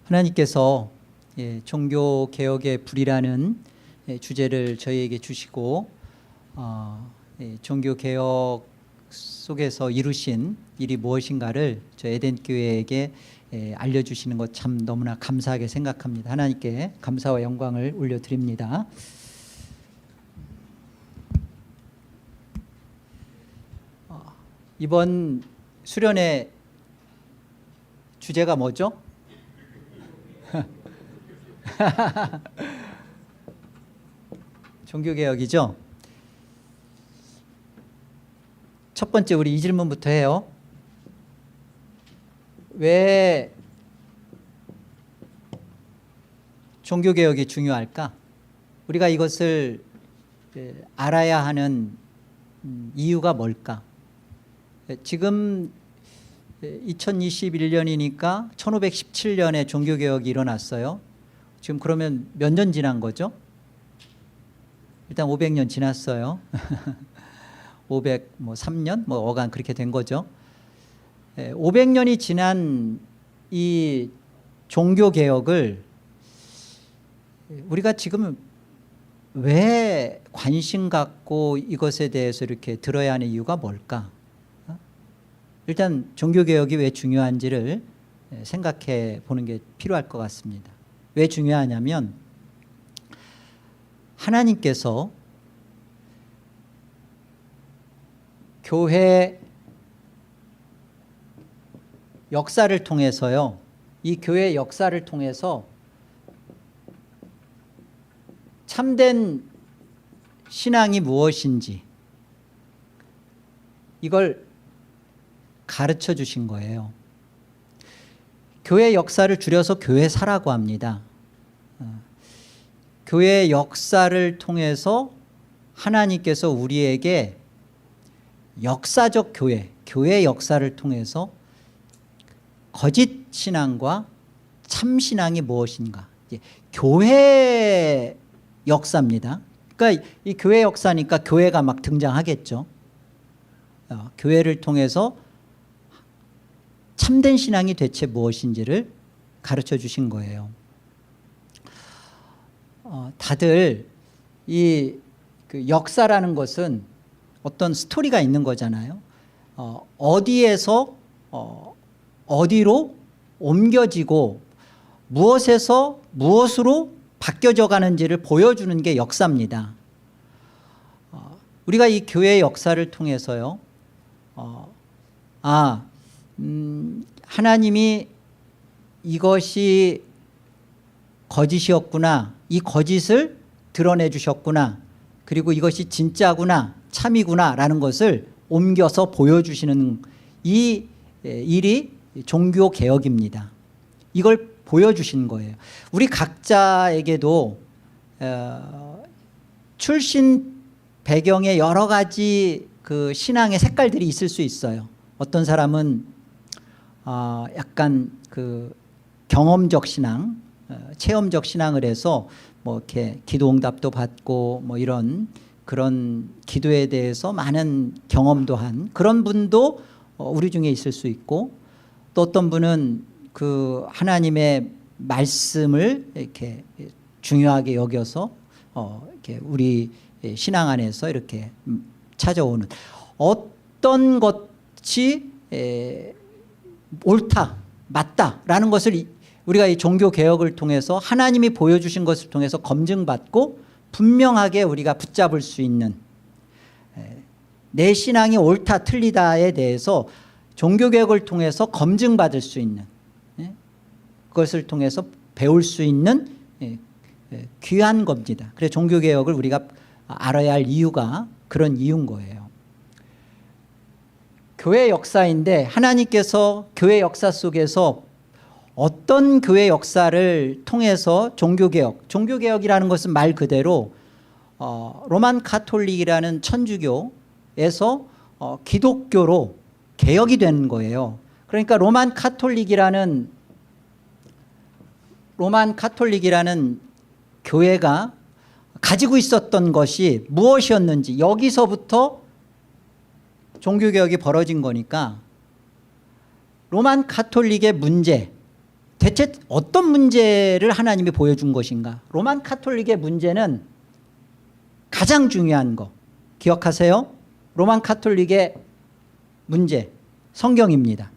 하나님께서 종교개혁의 불이라는 주제를 저희에게 주시고 종교개혁 속에서 이루신 일이 무엇인가를 저 에덴교회에게 알려주시는 것 참 너무나 감사하게 생각합니다. 하나님께 감사와 영광을 올려드립니다. 이번 수련의 주제가 뭐죠? 종교개혁이죠. 첫 번째 우리 이 질문부터 해요. 왜 종교개혁이 중요할까? 우리가 이것을 알아야 하는 이유가 뭘까? 지금 2021년이니까 1517년에 종교개혁이 일어났어요. 지금 그러면 몇 년 지난 거죠? 일단 500년 지났어요. 503년? 어간 그렇게 된 거죠. 500년이 지난 이 종교개혁을 우리가 지금 왜 관심 갖고 이것에 대해서 이렇게 들어야 하는 이유가 뭘까? 일단 종교개혁이 왜 중요한지를 생각해 보는 게 필요할 것 같습니다. 왜 중요하냐면 하나님께서 교회 역사를 통해서요, 이 교회 역사를 통해서 참된 신앙이 무엇인지 이걸 가르쳐 주신 거예요. 교회 역사를 줄여서 교회사라고 합니다. 교회 역사를 통해서 하나님께서 우리에게 역사적 교회 역사를 통해서 거짓 신앙과 참 신앙이 무엇인가, 교회 역사입니다. 그러니까 이 교회 역사니까 교회가 막 등장하겠죠. 교회를 통해서 참된 신앙이 대체 무엇인지를 가르쳐 주신 거예요. 다들 이 그 역사라는 것은 어떤 스토리가 있는 거잖아요. 어디에서 어디로 옮겨지고 무엇에서 무엇으로 바뀌어져 가는지를 보여주는 게 역사입니다. 우리가 이 교회의 역사를 통해서요, 하나님이 이것이 거짓이었구나, 이 거짓을 드러내 주셨구나, 그리고 이것이 진짜구나, 참이구나 라는 것을 옮겨서 보여주시는 이 일이 종교개혁입니다. 이걸 보여주신 거예요. 우리 각자에게도 출신 배경에 여러 가지 그 신앙의 색깔들이 있을 수 있어요. 어떤 사람은 약간 그 경험적 신앙, 체험적 신앙을 해서 이렇게 기도 응답도 받고 이런 그런 기도에 대해서 많은 경험도 한 그런 분도 우리 중에 있을 수 있고, 또 어떤 분은 그 하나님의 말씀을 이렇게 중요하게 여겨서 이렇게 우리 신앙 안에서 이렇게 찾아오는, 어떤 것이 옳다, 맞다라는 것을 우리가 이 종교개혁을 통해서 하나님이 보여주신 것을 통해서 검증받고 분명하게 우리가 붙잡을 수 있는, 내 신앙이 옳다 틀리다에 대해서 종교개혁을 통해서 검증받을 수 있는, 그것을 통해서 배울 수 있는 귀한 겁니다. 그래서 종교개혁을 우리가 알아야 할 이유가 그런 이유인 거예요. 교회 역사인데 하나님께서 교회 역사 속에서 어떤 교회 역사를 통해서 종교개혁이라는 것은 말 그대로 로만 가톨릭이라는 천주교에서 기독교로 개혁이 되는 거예요. 그러니까 로만 가톨릭이라는 교회가 가지고 있었던 것이 무엇이었는지, 여기서부터 종교개혁이 벌어진 거니까 로만 가톨릭의 문제, 대체 어떤 문제를 하나님이 보여준 것인가? 로만 가톨릭의 문제는 가장 중요한 거 기억하세요? 로만 가톨릭의 문제, 성경입니다.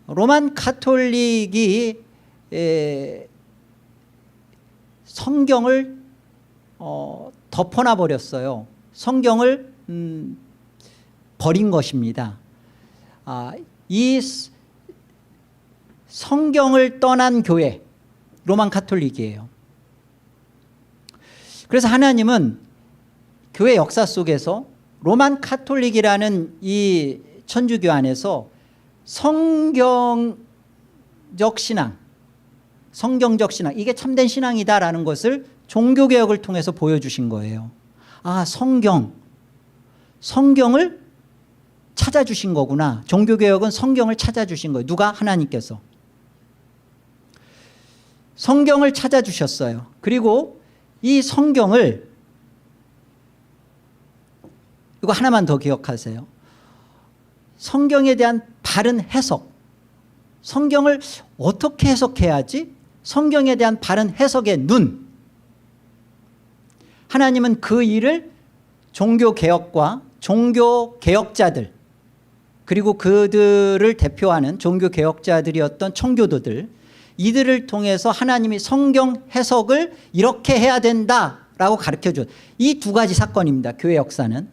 로만 가톨릭이 성경을 덮어놔 버렸어요. 성경을 버린 것입니다. 이 성경을 떠난 교회, 로만 가톨릭이에요. 그래서 하나님은 교회 역사 속에서 로만 가톨릭이라는 이 천주교 안에서 성경적 신앙, 이게 참된 신앙이다라는 것을 종교개혁을 통해서 보여주신 거예요. 성경을 찾아주신 거구나. 종교개혁은 성경을 찾아주신 거예요. 누가? 하나님께서. 성경을 찾아주셨어요. 그리고 이 성경을, 이거 하나만 더 기억하세요. 성경에 대한 바른 해석, 성경을 어떻게 해석해야지? 성경에 대한 바른 해석의 눈. 하나님은 그 일을 종교개혁과 종교개혁자들, 그리고 그들을 대표하는 종교개혁자들이었던 청교도들, 이들을 통해서 하나님이 성경 해석을 이렇게 해야 된다라고 가르쳐준 이 두 가지 사건입니다. 교회 역사는.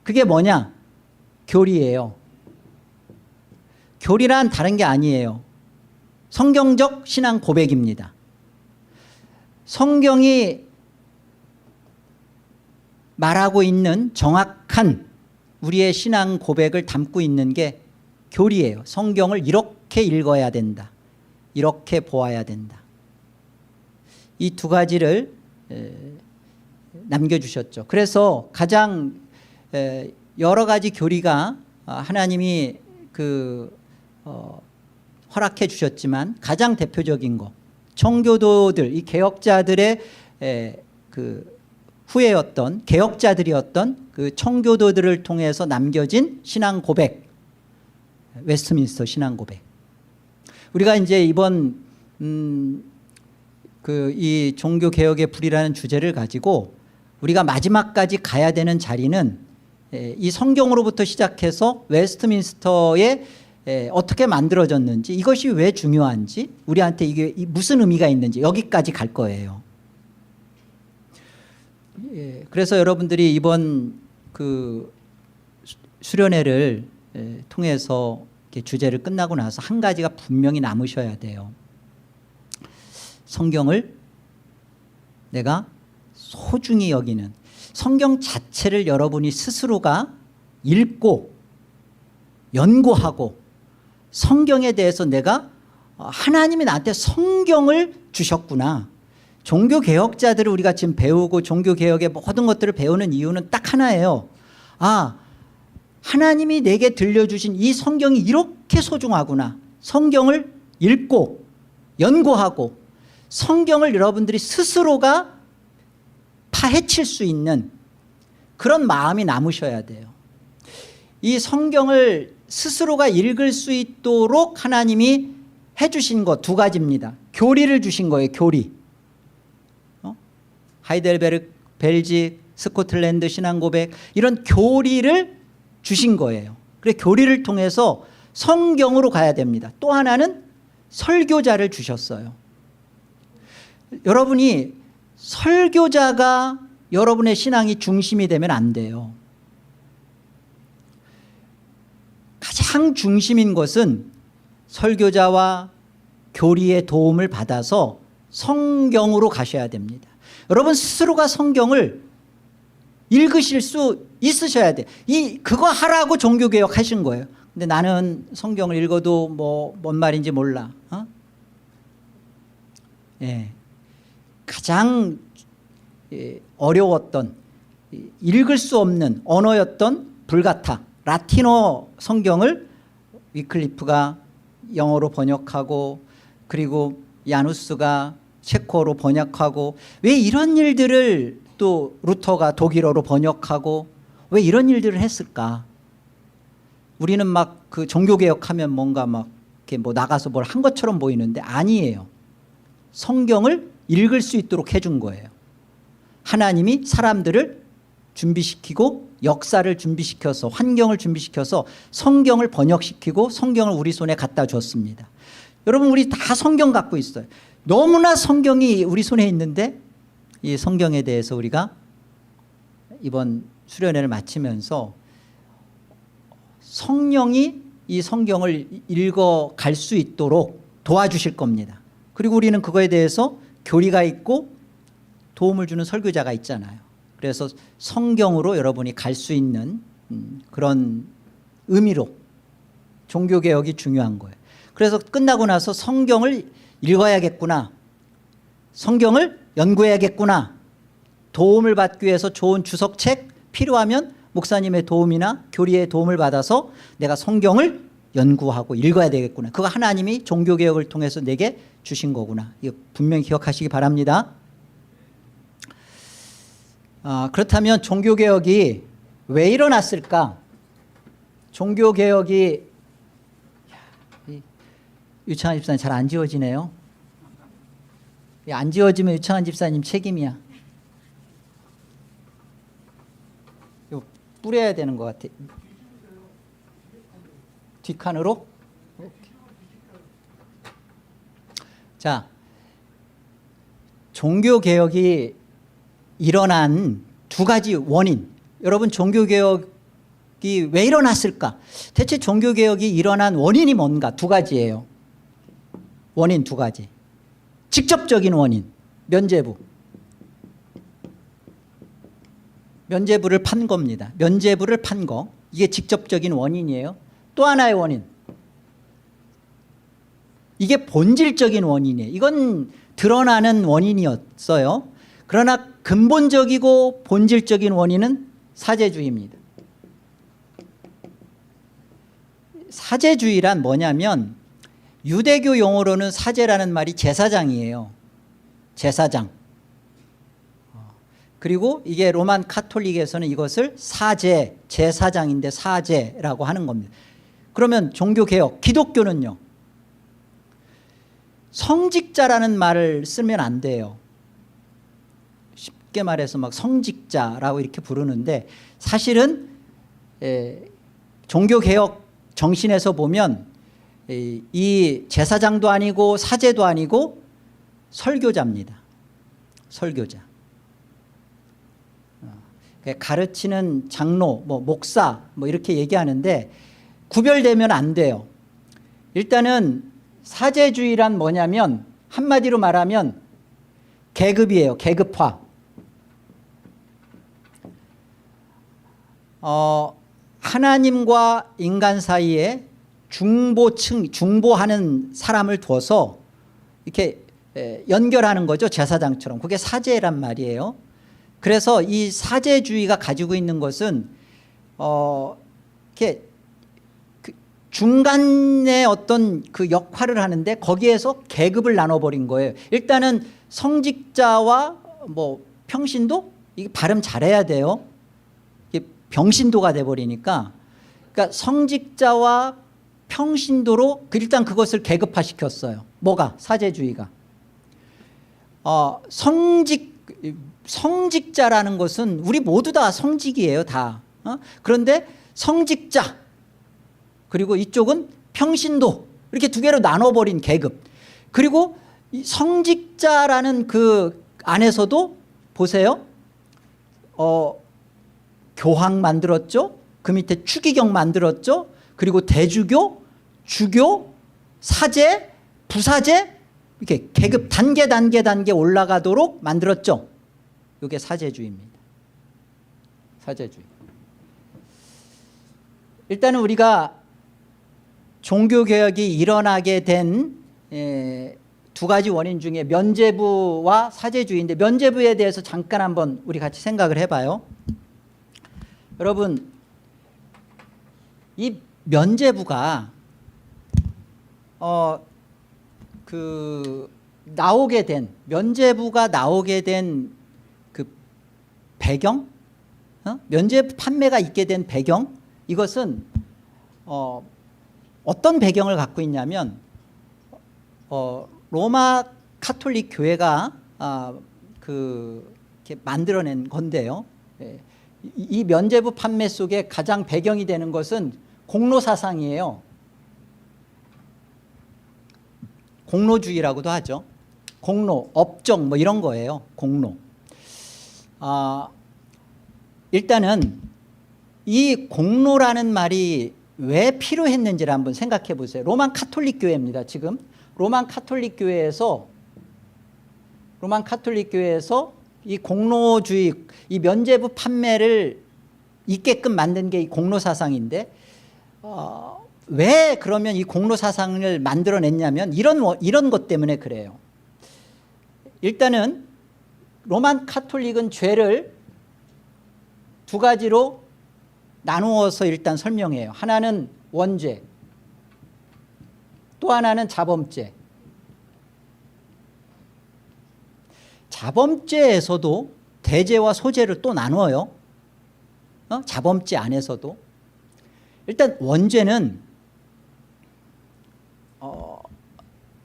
그게 뭐냐? 교리예요. 교리란 다른 게 아니에요. 성경적 신앙 고백입니다. 성경이 말하고 있는 정확한 우리의 신앙 고백을 담고 있는 게 교리예요. 성경을 이렇게 읽어야 된다. 이렇게 보아야 된다. 이 두 가지를 남겨주셨죠. 그래서 가장 여러 가지 교리가 하나님이 허락해 주셨지만 가장 대표적인 거, 청교도들, 이 개혁자들의 후예였던 개혁자들이었던 그 청교도들을 통해서 남겨진 신앙 고백, 웨스트민스터 신앙 고백. 우리가 이제 이번 이 종교 개혁의 불이라는 주제를 가지고 우리가 마지막까지 가야 되는 자리는 이 성경으로부터 시작해서 웨스트민스터에 어떻게 만들어졌는지, 이것이 왜 중요한지, 우리한테 이게 무슨 의미가 있는지, 여기까지 갈 거예요. 그래서 여러분들이 이번 수련회를 통해서 주제를 끝나고 나서 한 가지가 분명히 남으셔야 돼요. 성경을 내가 소중히 여기는, 성경 자체를 여러분이 스스로가 읽고 연구하고 성경에 대해서 내가 하나님이 나한테 성경을 주셨구나. 종교개혁자들을 우리가 지금 배우고 종교개혁의 모든 것들을 배우는 이유는 딱 하나예요. 하나님이 내게 들려주신 이 성경이 이렇게 소중하구나. 성경을 읽고 연구하고 성경을 여러분들이 스스로가 파헤칠 수 있는 그런 마음이 남으셔야 돼요. 이 성경을 스스로가 읽을 수 있도록 하나님이 해주신 것 두 가지입니다. 교리를 주신 거예요. 교리. 하이델베르크, 벨직, 스코틀랜드 신앙고백, 이런 교리를 주신 거예요. 그래서 교리를 통해서 성경으로 가야 됩니다. 또 하나는 설교자를 주셨어요. 여러분이 설교자가 여러분의 신앙이 중심이 되면 안 돼요. 가장 중심인 것은 설교자와 교리의 도움을 받아서 성경으로 가셔야 됩니다. 여러분 스스로가 성경을 읽으실 수 있으셔야 돼요. 그거 하라고 종교개혁 하신 거예요. 근데 나는 성경을 읽어도 뭔 말인지 몰라. 가장 어려웠던, 읽을 수 없는 언어였던 불가타, 라틴어 성경을 위클리프가 영어로 번역하고, 그리고 야누스가 체코어로 번역하고, 왜 이런 일들을 또 루터가 독일어로 번역하고, 왜 이런 일들을 했을까? 우리는 막 그 종교개혁하면 뭔가 막 이렇게 뭐 나가서 뭘 한 것처럼 보이는데 아니에요. 성경을 읽을 수 있도록 해준 거예요. 하나님이 사람들을 준비시키고 역사를 준비시켜서 환경을 준비시켜서 성경을 번역시키고 성경을 우리 손에 갖다 줬습니다. 여러분 우리 다 성경 갖고 있어요. 너무나 성경이 우리 손에 있는데 이 성경에 대해서 우리가 이번 수련회를 마치면서 성령이 이 성경을 읽어갈 수 있도록 도와주실 겁니다. 그리고 우리는 그거에 대해서 교리가 있고 도움을 주는 설교자가 있잖아요. 그래서 성경으로 여러분이 갈 수 있는 그런 의미로 종교개혁이 중요한 거예요. 그래서 끝나고 나서 성경을 읽어야겠구나, 성경을 연구해야겠구나, 도움을 받기 위해서 좋은 주석책 필요하면 목사님의 도움이나 교리의 도움을 받아서 내가 성경을 연구하고 읽어야 되겠구나. 그거 하나님이 종교개혁을 통해서 내게 주신 거구나. 이거 분명히 기억하시기 바랍니다. 그렇다면 종교개혁이 왜 일어났을까? 종교개혁이 유창한 집사님 잘 안 지워지네요. 안 지워지면 유창한 집사님 책임이야. 이거 뿌려야 되는 것 같아. 뒷칸으로? 자, 종교개혁이 일어난 두 가지 원인. 여러분 종교개혁이 왜 일어났을까? 대체 종교개혁이 일어난 원인이 뭔가? 두 가지예요. 원인 두 가지. 직접적인 원인, 면죄부. 면죄부를 판 겁니다. 면죄부를 판 거. 이게 직접적인 원인이에요. 또 하나의 원인. 이게 본질적인 원인이에요. 이건 드러나는 원인이었어요. 그러나 근본적이고 본질적인 원인은 사제주의입니다. 사제주의란 뭐냐면 유대교 용어로는 사제라는 말이 제사장이에요. 제사장. 그리고 이게 로만 카톨릭에서는 이것을 사제, 제사장인데 사제라고 하는 겁니다. 그러면 종교개혁, 기독교는요. 성직자라는 말을 쓰면 안 돼요. 쉽게 말해서 막 성직자라고 이렇게 부르는데 사실은 종교개혁 정신에서 보면 이 제사장도 아니고 사제도 아니고 설교자입니다. 설교자. 가르치는 장로, 목사 이렇게 얘기하는데 구별되면 안 돼요. 일단은 사제주의란 뭐냐면 한마디로 말하면 계급이에요. 계급화. 하나님과 인간 사이에 중보층, 중보하는 사람을 둬서 이렇게 연결하는 거죠. 제사장처럼. 그게 사제란 말이에요. 그래서 이 사제주의가 가지고 있는 것은 이렇게 중간에 어떤 그 역할을 하는데 거기에서 계급을 나눠버린 거예요. 일단은 성직자와 평신도 이게 발음 잘해야 돼요. 이게 병신도가 돼버리니까. 그러니까 성직자와 평신도로 일단 그것을 계급화시켰어요. 뭐가? 사제주의가. 성직자라는 것은 우리 모두 다 성직이에요. 다. 그런데 성직자 그리고 이쪽은 평신도 이렇게 두 개로 나눠버린 계급. 그리고 이 성직자라는 그 안에서도 보세요. 교황 만들었죠. 그 밑에 추기경 만들었죠. 그리고 대주교, 주교, 사제, 부사제 이렇게 계급 단계 올라가도록 만들었죠. 이게 사제주의입니다. 사제주의. 일단은 우리가 종교개혁이 일어나게 된 두 가지 원인 중에 면죄부와 사제주의인데 면죄부에 대해서 잠깐 한번 우리 같이 생각을 해봐요. 여러분 이 면죄부가 면죄부가 나오게 된 그 배경, 면죄부 판매가 있게 된 배경, 이것은 어떤 배경을 갖고 있냐면 로마 카톨릭 교회가 이렇게 만들어낸 건데요. 예. 이 면죄부 판매 속에 가장 배경이 되는 것은 공로 사상이에요. 공로주의라고도 하죠. 공로, 업종 뭐 이런 거예요. 공로. 일단은 이 공로라는 말이 왜 필요했는지를 한번 생각해 보세요. 로만 카톨릭 교회입니다. 지금 로만 카톨릭 교회에서 이 공로주의, 이 면죄부 판매를 있게끔 만든 게 이 공로 사상인데 왜 그러면 이 공로 사상을 만들어냈냐면 이런 것 때문에 그래요. 일단은 로만 카톨릭은 죄를 두 가지로 나누어서 일단 설명해요. 하나는 원죄, 또 하나는 자범죄. 자범죄에서도 대죄와 소죄를 또 나누어요. 자범죄 안에서도. 일단 원죄는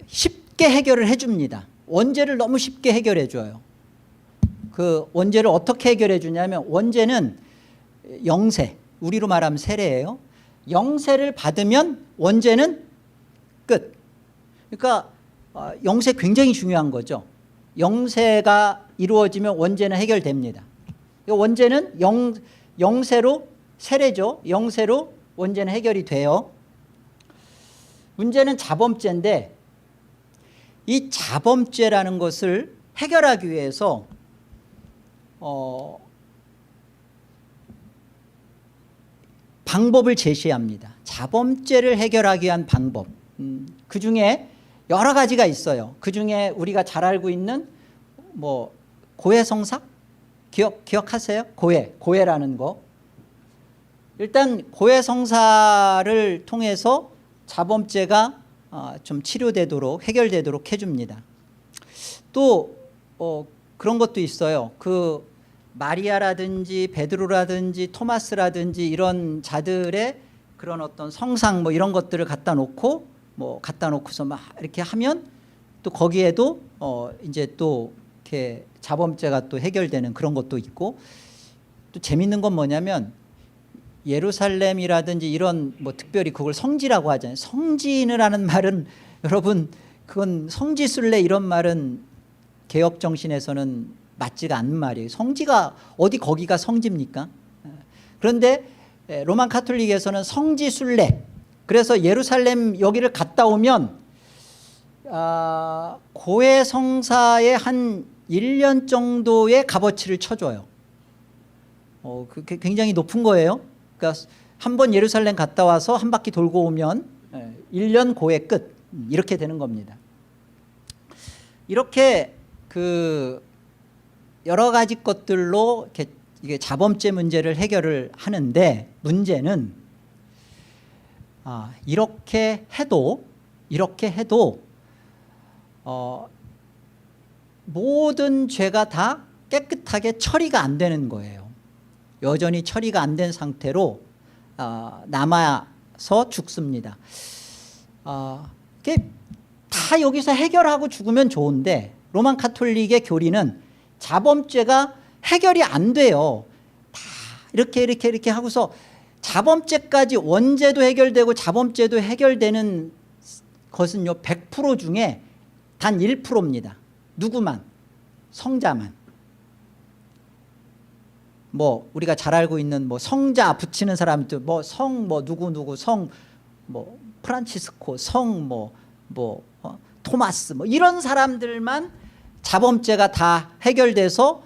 쉽게 해결을 해줍니다. 원죄를 너무 쉽게 해결해 줘요. 그 원죄를 어떻게 해결해 주냐면 원죄는 영세, 우리로 말하면 세례예요. 영세를 받으면 원죄는 끝. 그러니까 영세 굉장히 중요한 거죠. 영세가 이루어지면 원죄는 해결됩니다. 원죄는 영세로, 세례죠. 영세로 원죄는 해결이 돼요. 문제는 자범죄인데 이 자범죄라는 것을 해결하기 위해서 방법을 제시합니다. 자범죄를 해결하기 위한 방법. 그중에 여러 가지가 있어요. 그중에 우리가 잘 알고 있는 뭐 고해성사? 기억하세요? 고해라는 거. 일단 고해성사를 통해서 자범죄가 좀 치료되도록, 해결되도록 해줍니다. 또 그런 것도 있어요. 그 마리아라든지 베드로라든지 토마스라든지 이런 자들의 그런 어떤 성상 뭐 이런 것들을 갖다 놓고서 막 이렇게 하면 또 거기에도 이제 또 이렇게 자범죄가 또 해결되는 그런 것도 있고, 또 재밌는 건 뭐냐면 예루살렘이라든지 이런 뭐 특별히 그걸 성지라고 하잖아요. 성지라는 말은 여러분 그건 성지순례 이런 말은 개혁 정신에서는 맞지가 않는 말이에요. 성지가 어디 거기가 성지입니까? 그런데 로만 카톨릭에서는 성지순례, 그래서 예루살렘 여기를 갔다 오면 고해성사에 한 1년 정도의 값어치를 쳐줘요. 그게 굉장히 높은 거예요. 그러니까 한 번 예루살렘 갔다 와서 한 바퀴 돌고 오면 1년 고해 끝, 이렇게 되는 겁니다. 이렇게 그 여러 가지 것들로 이게 자범죄 문제를 해결을 하는데, 문제는 이렇게 해도 모든 죄가 다 깨끗하게 처리가 안 되는 거예요. 여전히 처리가 안 된 상태로 남아서 죽습니다. 다 여기서 해결하고 죽으면 좋은데 로만 카톨릭의 교리는 자범죄가 해결이 안 돼요. 다 이렇게 하고서 자범죄까지, 원죄도 해결되고 자범죄도 해결되는 것은요 100% 중에 단 1%입니다. 누구만? 성자만. 뭐 우리가 잘 알고 있는 뭐 성자 붙이는 사람들, 뭐 성 뭐 누구 성 뭐 프란치스코, 성 토마스 뭐 이런 사람들만 자범죄가 다 해결돼서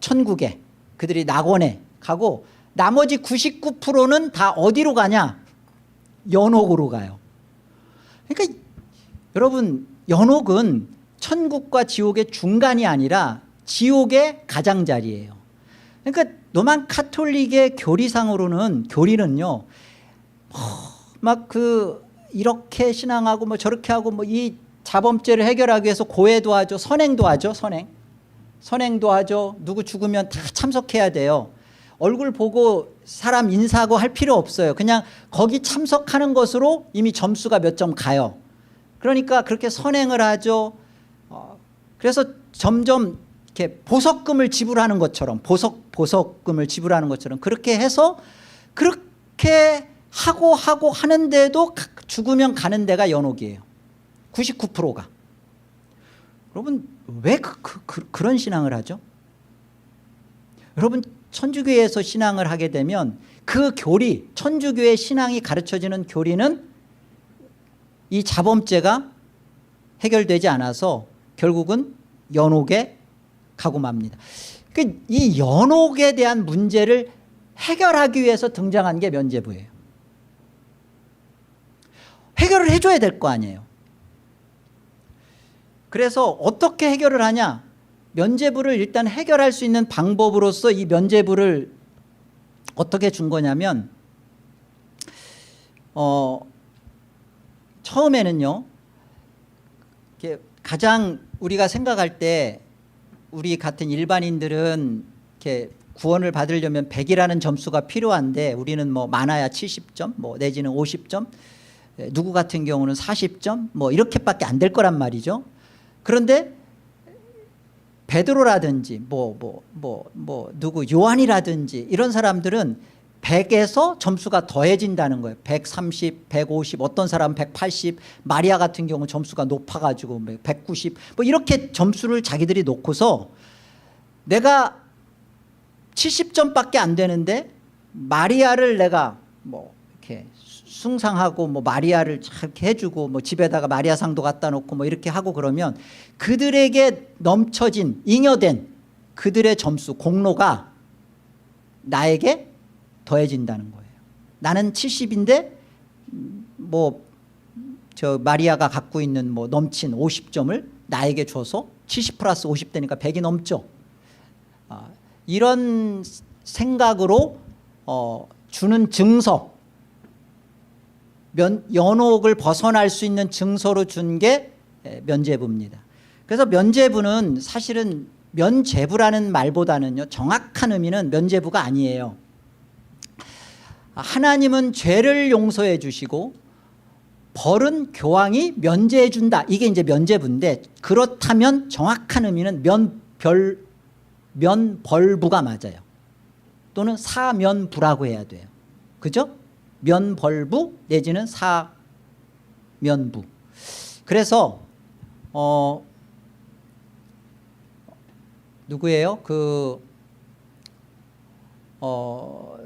천국에, 그들이 낙원에 가고, 나머지 99%는 다 어디로 가냐? 연옥으로 가요. 그러니까 여러분, 연옥은 천국과 지옥의 중간이 아니라 지옥의 가장자리예요. 그러니까 로만 카톨릭의 교리는요 막 이렇게 신앙하고 뭐 저렇게 하고 뭐 이 자범죄를 해결하기 위해서 고해도 하죠, 선행도 하죠. 선행도 하죠. 누구 죽으면 다 참석해야 돼요. 얼굴 보고 사람 인사하고 할 필요 없어요. 그냥 거기 참석하는 것으로 이미 점수가 몇 점 가요. 그러니까 그렇게 선행을 하죠. 그래서 점점 이렇게 보석금을 지불하는 것처럼 보석금을 지불하는 것처럼 그렇게 해서 그렇게 하고 하는데도 죽으면 가는 데가 연옥이에요. 99%가. 여러분 왜 그런 신앙을 하죠? 여러분 천주교에서 신앙을 하게 되면 그 교리, 천주교의 신앙이 가르쳐지는 교리는 이 자범죄가 해결되지 않아서 결국은 연옥에 가고 맙니다. 이 연옥에 대한 문제를 해결하기 위해서 등장한 게 면죄부예요. 해결을 해줘야 될 거 아니에요. 그래서 어떻게 해결을 하냐? 면죄부를 일단 해결할 수 있는 방법으로서 이 면죄부를 어떻게 준 거냐면 처음에는요 가장 우리가 생각할 때 우리 같은 일반인들은 이렇게 구원을 받으려면 100이라는 점수가 필요한데 우리는 뭐 많아야 70점 뭐 내지는 50점 누구 같은 경우는 40점 뭐 이렇게밖에 안 될 거란 말이죠. 그런데 베드로라든지 누구 요한이라든지 이런 사람들은 100에서 점수가 더해진다는 거예요. 130, 150 어떤 사람은 180 마리아 같은 경우 점수가 높아가지고 190 뭐 이렇게 점수를 자기들이 놓고서 내가 70점밖에 안 되는데 마리아를 내가 뭐 이렇게 숭상하고 뭐 마리아를 이렇게 해주고 뭐 집에다가 마리아상도 갖다 놓고 뭐 이렇게 하고 그러면 그들에게 넘쳐진 잉여된 그들의 점수 공로가 나에게 더해진다는 거예요. 나는 70인데 뭐 저 마리아가 갖고 있는 뭐 넘친 50점을 나에게 줘서 70 플러스 50 되니까 100이 넘죠. 이런 생각으로 주는 증서 연옥을 벗어날 수 있는 증서로 준 게 면죄부입니다. 그래서 면죄부는 사실은 면죄부라는 말보다는요 정확한 의미는 면죄부가 아니에요. 하나님은 죄를 용서해 주시고 벌은 교황이 면제해 준다. 이게 이제 면죄부인데 그렇다면 정확한 의미는 면벌부가 맞아요. 또는 사면부라고 해야 돼요. 그죠? 면벌부 내지는 사면부. 그래서 누구예요?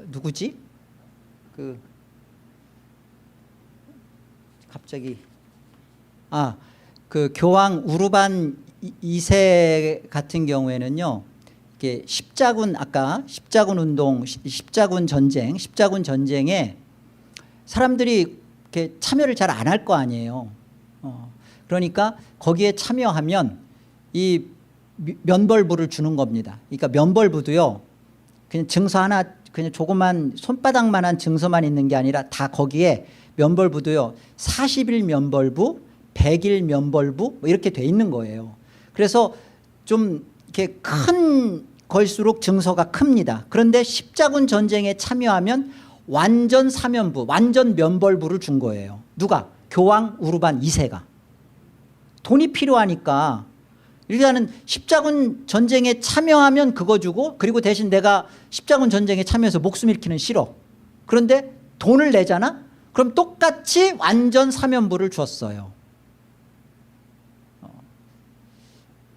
누구지? 갑자기 그 교황 우르반 2세 같은 경우에는요. 이게 십자군 아까 십자군 운동, 십자군 전쟁에 사람들이 이렇게 참여를 잘 안 할 거 아니에요. 그러니까 거기에 참여하면 이 면벌부를 주는 겁니다. 그러니까 면벌부도요. 그냥 증서 하나 그냥 조그만 손바닥만한 증서만 있는 게 아니라 다 거기에 면벌부도요. 40일 면벌부, 100일 면벌부 뭐 이렇게 돼 있는 거예요. 그래서 좀 이렇게 큰 걸수록 증서가 큽니다. 그런데 십자군 전쟁에 참여하면 완전 사면부, 완전 면벌부를 준 거예요. 누가? 교황 우르반 2세가. 돈이 필요하니까 일단은 십자군 전쟁에 참여하면 그거 주고 그리고 대신 내가 십자군 전쟁에 참여해서 목숨 잃기는 싫어. 그런데 돈을 내잖아? 그럼 똑같이 완전 사면부를 줬어요.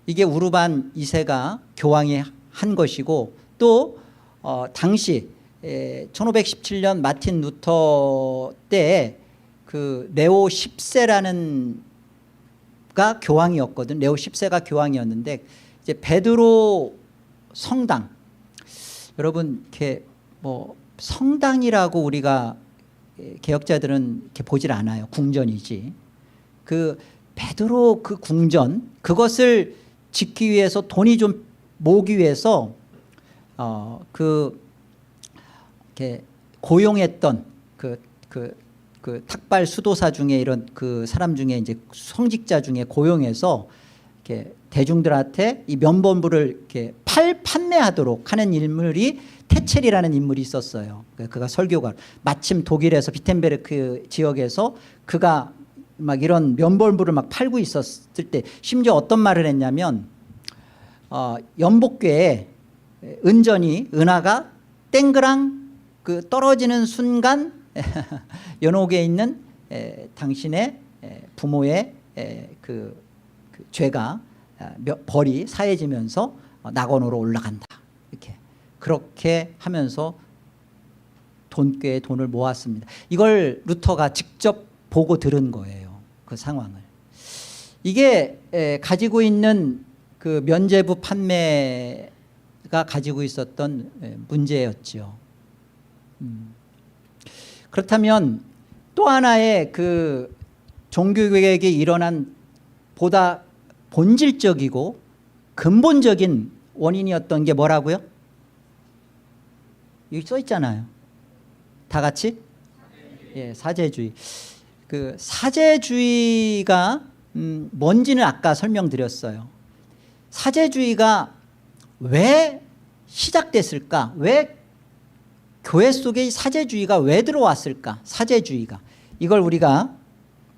이게 우르반 2세가 교황이 한 것이고 또 당시 1517년 마틴 루터 때 그 레오 10세라는 가 교황이었거든. 레오 10세가 교황이었는데 이제 베드로 성당 여러분 이렇게 뭐 성당이라고 우리가 개혁자들은 이렇게 보질 않아요. 궁전이지. 그 베드로 그 궁전 그것을 짓기 위해서 돈이 좀 모으기 위해서 이렇게 고용했던 그 탁발 수도사 중에 이런 그 사람 중에 이제 성직자 중에 고용해서 이렇게 대중들한테 이 면범부를 이렇게 판매하도록 하는 인물이 테첼이라는 인물이 있었어요. 그가 설교가 마침 독일에서 비텐베르크 지역에서 그가 막 이런 면범부를 막 팔고 있었을 때 심지어 어떤 말을 했냐면 연복궤에 은하가 땡그랑 그 떨어지는 순간 연옥에 있는 당신의 부모의 그 죄가 벌이 사해지면서 낙원으로 올라간다. 이렇게 그렇게 하면서 돈꾀에 돈을 모았습니다. 이걸 루터가 직접 보고 들은 거예요. 그 상황을. 이게 가지고 있는 그 면죄부 판매가 가지고 있었던 문제였죠. 그렇다면 또 하나의 그 종교개혁이 일어난 보다 본질적이고 근본적인 원인이었던 게 뭐라고요? 여기 써 있잖아요. 다 같이? 예, 사제주의. 그 사제주의가 뭔지는 아까 설명드렸어요. 사제주의가 왜 시작됐을까? 왜 교회 속에 사제주의가 왜 들어왔을까? 사제주의가. 이걸 우리가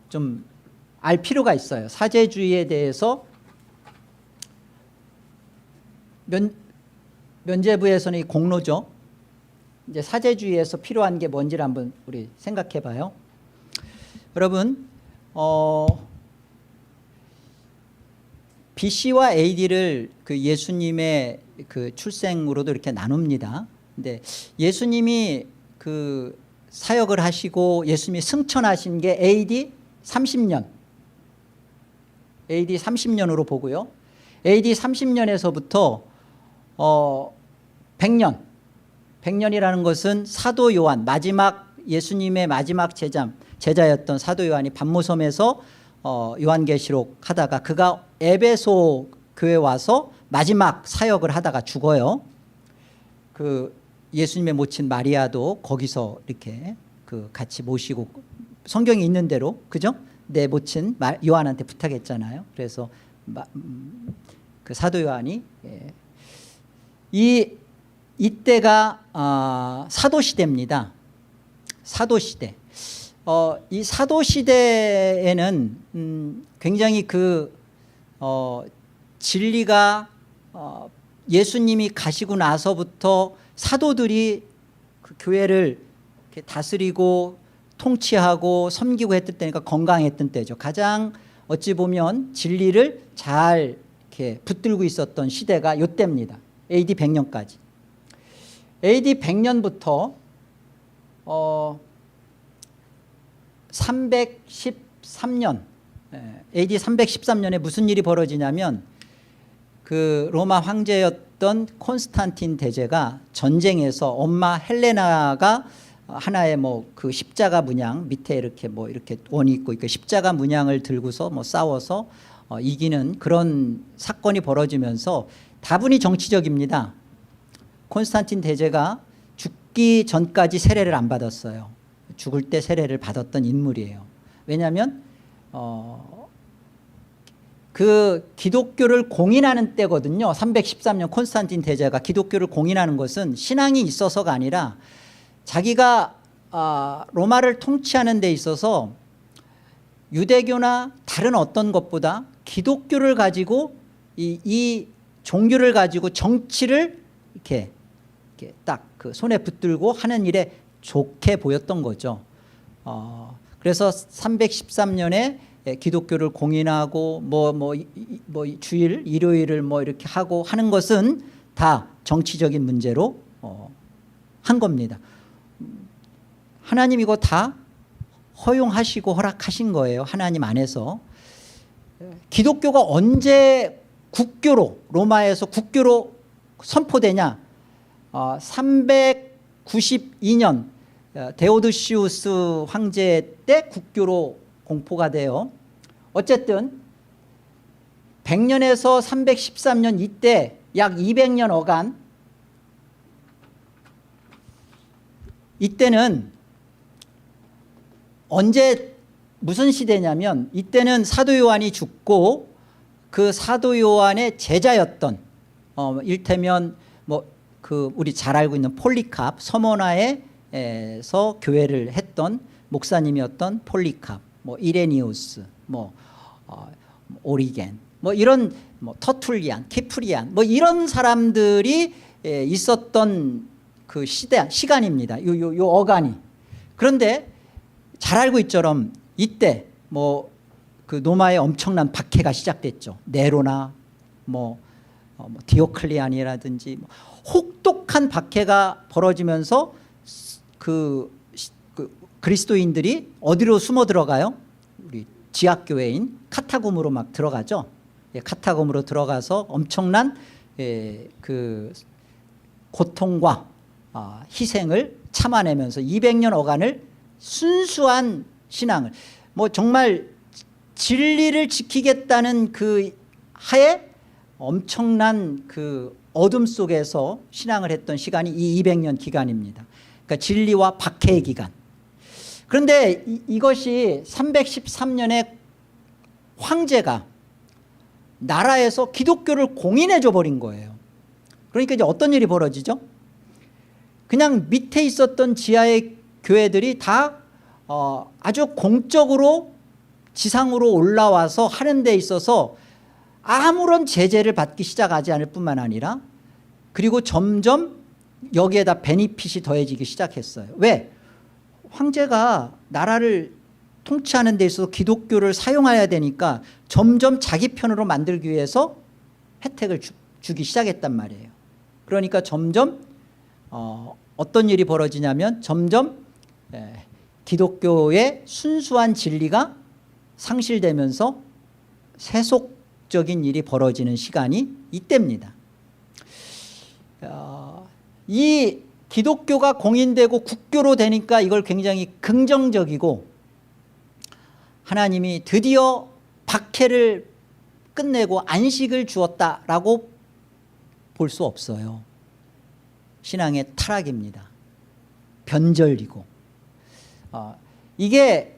좀 알 필요가 있어요. 사제주의에 대해서 면죄부에서는 이 공로죠. 이제 사제주의에서 필요한 게 뭔지를 한번 우리 생각해 봐요. 여러분, BC와 AD를 그 예수님의 그 출생으로도 이렇게 나눕니다. 근데 예수님이 그 사역을 하시고 예수님이 승천하신 게 AD 30년. AD 30년으로 보고요. AD 30년에서부터 100년. 100년이라는 것은 사도 요한, 예수님의 마지막 제자였던 사도 요한이 반모섬에서 요한계시록 하다가 그가 에베소 교회 와서 마지막 사역을 하다가 죽어요. 그 예수님의 모친 마리아도 거기서 이렇게 그 같이 모시고 성경에 있는 대로, 그죠? 내 모친 요한한테 부탁했잖아요. 그래서 그 사도 요한이 이때가 사도 시대입니다. 사도 시대. 이 사도 시대에는 굉장히 그 진리가 예수님이 가시고 나서부터 사도들이 그 교회를 이렇게 다스리고 통치하고 섬기고 했던 때니까 건강했던 때죠. 가장 어찌 보면 진리를 잘 이렇게 붙들고 있었던 시대가 이때입니다. AD 100년까지. AD 100년부터 313년, AD 313년에 무슨 일이 벌어지냐면 그 로마 황제였던 콘스탄틴 대제가 전쟁에서 엄마 헬레나가 하나의 뭐 그 십자가 문양 밑에 이렇게 뭐 이렇게 원이 있고 그 십자가 문양을 들고서 뭐 싸워서 이기는 그런 사건이 벌어지면서 다분히 정치적입니다. 콘스탄틴 대제가 죽기 전까지 세례를 안 받았어요. 죽을 때 세례를 받았던 인물이에요. 왜냐하면 그 기독교를 공인하는 때거든요. 313년 콘스탄틴 대제가 기독교를 공인하는 것은 신앙이 있어서가 아니라 자기가 로마를 통치하는 데 있어서 유대교나 다른 어떤 것보다 기독교를 가지고 이 종교를 가지고 정치를 이렇게 딱 그 손에 붙들고 하는 일에 좋게 보였던 거죠. 그래서 313년에 기독교를 공인하고 뭐 주일 일요일을 뭐 이렇게 하고 하는 것은 다 정치적인 문제로 한 겁니다. 하나님 이거 다 허용하시고 허락하신 거예요. 하나님 안에서. 기독교가 언제 국교로 로마에서 국교로 선포되냐? 392년 데오드시우스 황제 때 국교로 공포가 돼요. 어쨌든 100년에서 313년 이때 약 200년 어간 이때는 언제 무슨 시대냐면 이때는 사도 요한이 죽고 그 사도 요한의 제자였던 일테면 우리 잘 알고 있는 폴리캅, 서머나에서 교회를 했던 목사님이었던 폴리캅, 이레니우스, 오리겐, 이런 터툴리안, 키프리안, 이런 사람들이 있었던 그 시간입니다. 요 어간이. 그런데 잘 알고 있처럼 이때 그 로마의 엄청난 박해가 시작됐죠. 네로나 디오클리안이라든지 혹독한 박해가 벌어지면서 그 그리스도인들이 어디로 숨어 들어가요? 우리 지하교회인 카타굼으로 막 들어가죠. 카타굼으로 들어가서 엄청난 그 고통과 희생을 참아내면서 200년 어간을 순수한 신앙을 정말 진리를 지키겠다는 그 하에 엄청난 그 어둠 속에서 신앙을 했던 시간이 이 200년 기간입니다. 그러니까 진리와 박해의 기간. 그런데 이것이 313년에 황제가 나라에서 기독교를 공인해 줘 버린 거예요. 그러니까 이제 어떤 일이 벌어지죠? 그냥 밑에 있었던 지하의 교회들이 다 아주 공적으로 지상으로 올라와서 하는 데 있어서 아무런 제재를 받기 시작하지 않을 뿐만 아니라 그리고 점점 여기에다 베니핏이 더해지기 시작했어요. 왜? 황제가 나라를 통치하는 데 있어서 기독교를 사용해야 되니까 점점 자기 편으로 만들기 위해서 혜택을 주기 시작했단 말이에요. 그러니까 점점 어떤 일이 벌어지냐면 점점 기독교의 순수한 진리가 상실되면서 세속적인 일이 벌어지는 시간이 이때입니다. 이 기독교가 공인되고 국교로 되니까 이걸 굉장히 긍정적이고 하나님이 드디어 박해를 끝내고 안식을 주었다라고 볼 수 없어요. 신앙의 타락입니다. 변절이고 이게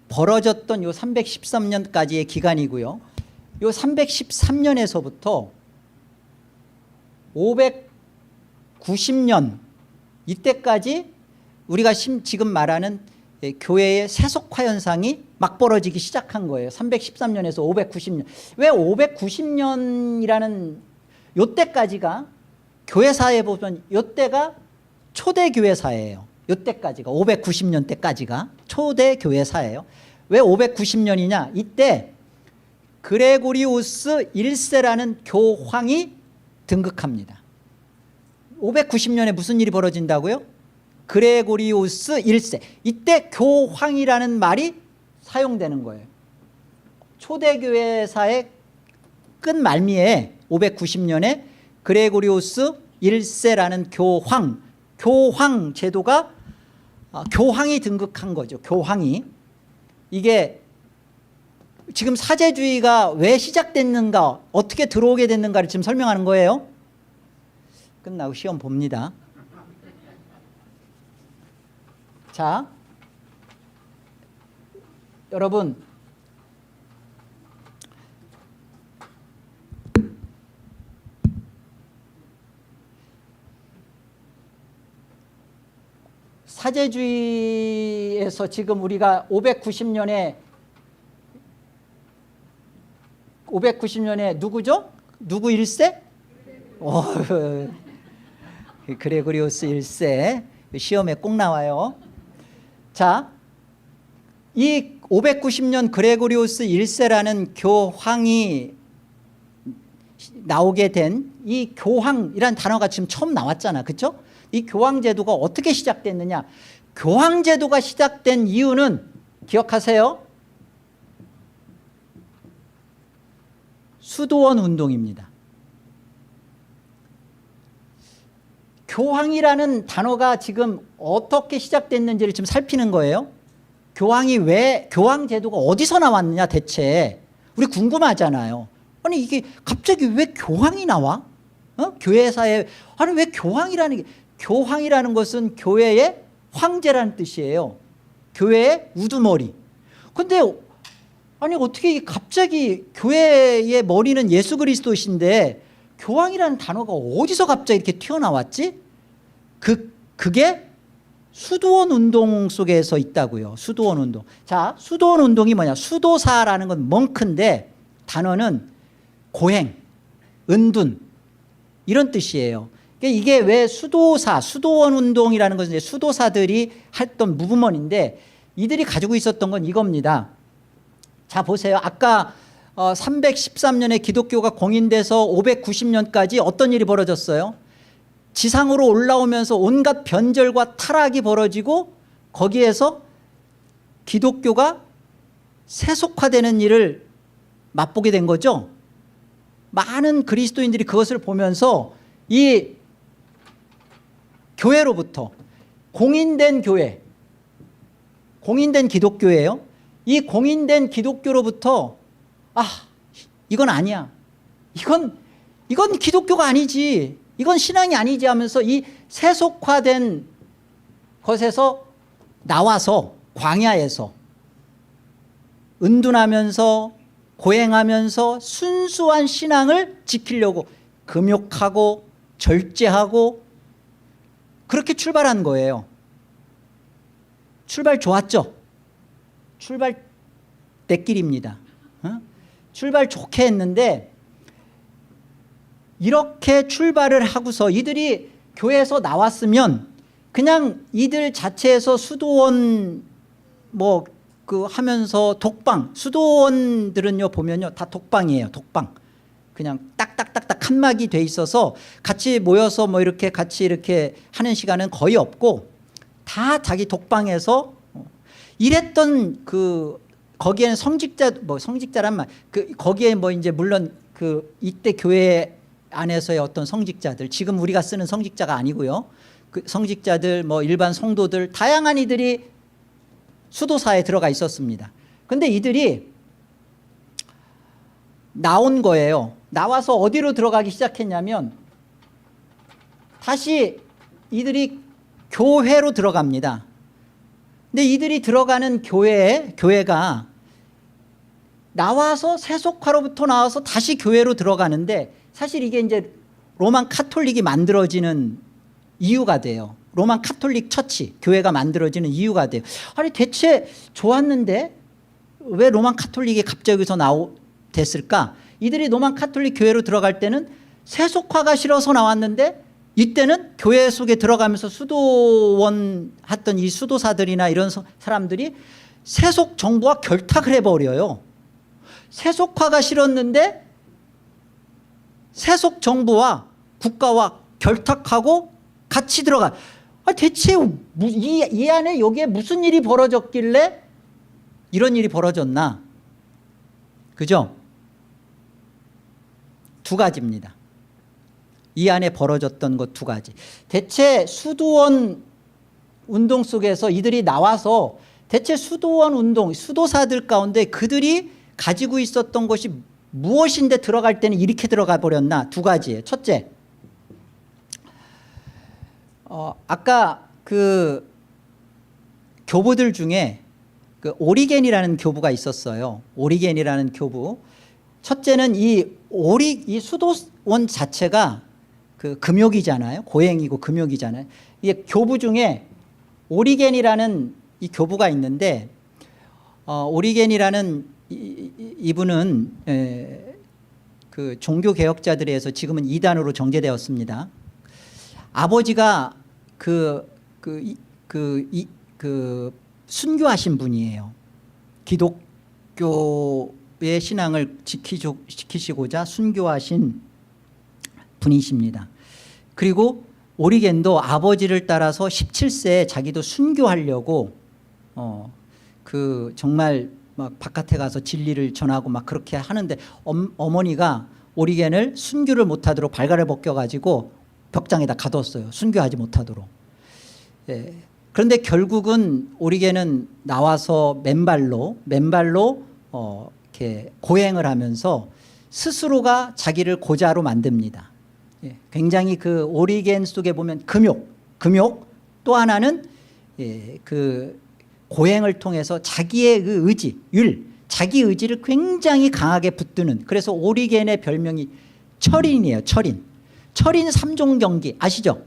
벌어졌던 요 313년까지의 기간이고요. 요 313년에서부터 590년 이때까지 우리가 지금 말하는 교회의 세속화 현상이 막 벌어지기 시작한 거예요. 313년에서 590년. 왜 590년이라는 요때까지가 교회사에 보면 요때가 초대교회사예요. 요때까지가 590년 때까지가 초대교회사예요. 왜 590년이냐? 이때 그레고리우스 1세라는 교황이 등극합니다. 590년에 무슨 일이 벌어진다고요? 그레고리우스 1세. 이때 교황이라는 말이 사용되는 거예요. 초대교회사의 끝말미에 590년에 그레고리우스 1세라는 교황 제도가 교황이 등극한 거죠. 교황이. 이게 지금 사제주의가 왜 시작됐는가, 어떻게 들어오게 됐는가를 지금 설명하는 거예요. 끝나고 시험 봅니다. 자, 여러분, 사제주의에서 지금 우리가 590년에 누구죠? 누구 1세? 그레고리우스 1세. 시험에 꼭 나와요. 자, 이 590년 그레고리우스 1세라는 교황이 나오게 된 이 교황이란 단어가 지금 처음 나왔잖아. 그렇죠? 이 교황제도가 어떻게 시작됐느냐? 교황제도가 시작된 이유는 기억하세요? 수도원 운동입니다. 교황이라는 단어가 지금 어떻게 시작됐는지를 지금 살피는 거예요. 교황이 왜, 교황제도가 어디서 나왔느냐 대체. 우리 궁금하잖아요. 아니 이게 갑자기 왜 교황이 나와? 교회사에. 아니 왜 교황이라는 게. 교황이라는 것은 교회의 황제라는 뜻이에요. 교회의 우두머리. 근데 아니 어떻게 갑자기 교회의 머리는 예수 그리스도이신데 교황이라는 단어가 어디서 갑자기 이렇게 튀어나왔지? 그게 수도원 운동 속에서 있다고요. 수도원 운동. 자, 수도원 운동이 뭐냐? 수도사라는 건 멍크인데 단어는 고행, 은둔 이런 뜻이에요. 이게 왜 수도사, 수도원 운동이라는 것은 이제 수도사들이 했던 무브먼인데 이들이 가지고 있었던 건 이겁니다. 자, 보세요. 아까 313년에 기독교가 공인돼서 590년까지 어떤 일이 벌어졌어요? 지상으로 올라오면서 온갖 변절과 타락이 벌어지고 거기에서 기독교가 세속화되는 일을 맛보게 된 거죠. 많은 그리스도인들이 그것을 보면서 이 교회로부터 공인된 교회, 공인된 기독교예요. 이 공인된 기독교로부터 이건 아니야. 이건 기독교가 아니지. 이건 신앙이 아니지 하면서 이 세속화된 것에서 나와서 광야에서 은둔하면서 고행하면서 순수한 신앙을 지키려고 금욕하고 절제하고 그렇게 출발한 거예요. 출발 좋았죠? 출발 떼길입니다. 출발 좋게 했는데 이렇게 출발을 하고서 이들이 교회에서 나왔으면 그냥 이들 자체에서 수도원 하면서 독방, 수도원들은요 보면요 다 독방이에요. 독방. 그냥 딱딱딱딱 칸막이 돼 있어서 같이 모여서 이렇게 같이 이렇게 하는 시간은 거의 없고 다 자기 독방에서 이랬던 거기에는 성직자란 말 거기에 이제 물론 이때 교회 안에서의 어떤 성직자들 지금 우리가 쓰는 성직자가 아니고요. 그 성직자들 일반 성도들 다양한 이들이 수도사에 들어가 있었습니다. 근데 이들이 나온 거예요. 나와서 어디로 들어가기 시작했냐면 다시 이들이 교회로 들어갑니다. 근데 이들이 들어가는 교회가 나와서 세속화로부터 나와서 다시 교회로 들어가는데 사실 이게 이제 로만 카톨릭이 만들어지는 이유가 돼요. 로만 카톨릭 처치 교회가 만들어지는 이유가 돼요. 아니 대체 좋았는데 왜 로만 카톨릭이 갑자기 여기서 됐을까? 이들이 로만 카톨릭 교회로 들어갈 때는 세속화가 싫어서 나왔는데 이때는 교회 속에 들어가면서 수도원 했던 이 수도사들이나 이런 사람들이 세속 정부와 결탁을 해버려요. 세속화가 싫었는데 세속 정부와 국가와 결탁하고 같이 들어가. 대체 이 안에 여기에 무슨 일이 벌어졌길래 이런 일이 벌어졌나? 그죠? 두 가지입니다. 이 안에 벌어졌던 것 두 가지. 대체 수도원 운동 속에서 이들이 나와서 대체 수도원 운동, 수도사들 가운데 그들이 가지고 있었던 것이 무엇인데 들어갈 때는 이렇게 들어가 버렸나? 두 가지예요. 첫째, 아까 교부들 중에 오리겐이라는 교부가 있었어요. 오리겐이라는 교부. 첫째는 이 수도원 자체가 금욕이잖아요. 고행이고 금욕이잖아요. 이게 교부 중에 오리겐이라는 이 교부가 있는데 오리겐이라는 이분은 종교개혁자들에 의해서 지금은 이단으로 정제되었습니다. 아버지가 순교하신 분이에요. 기독교의 신앙을 지키시고자 순교하신 분이십니다. 그리고 오리겐도 아버지를 따라서 17세에 자기도 순교하려고 정말 막 바깥에 가서 진리를 전하고 막 그렇게 하는데 어머니가 오리겐을 순교를 못하도록 발갈을 벗겨가지고 벽장에다 가뒀어요. 순교하지 못하도록. 예. 그런데 결국은 오리겐은 나와서 맨발로 이렇게 고행을 하면서 스스로가 자기를 고자로 만듭니다. 예. 굉장히 오리겐 속에 보면 금욕 또 하나는 고행을 통해서 자기의 그 의지, 자기 의지를 굉장히 강하게 붙드는, 그래서 오리겐의 별명이 철인이에요. 철인 3종 경기 아시죠?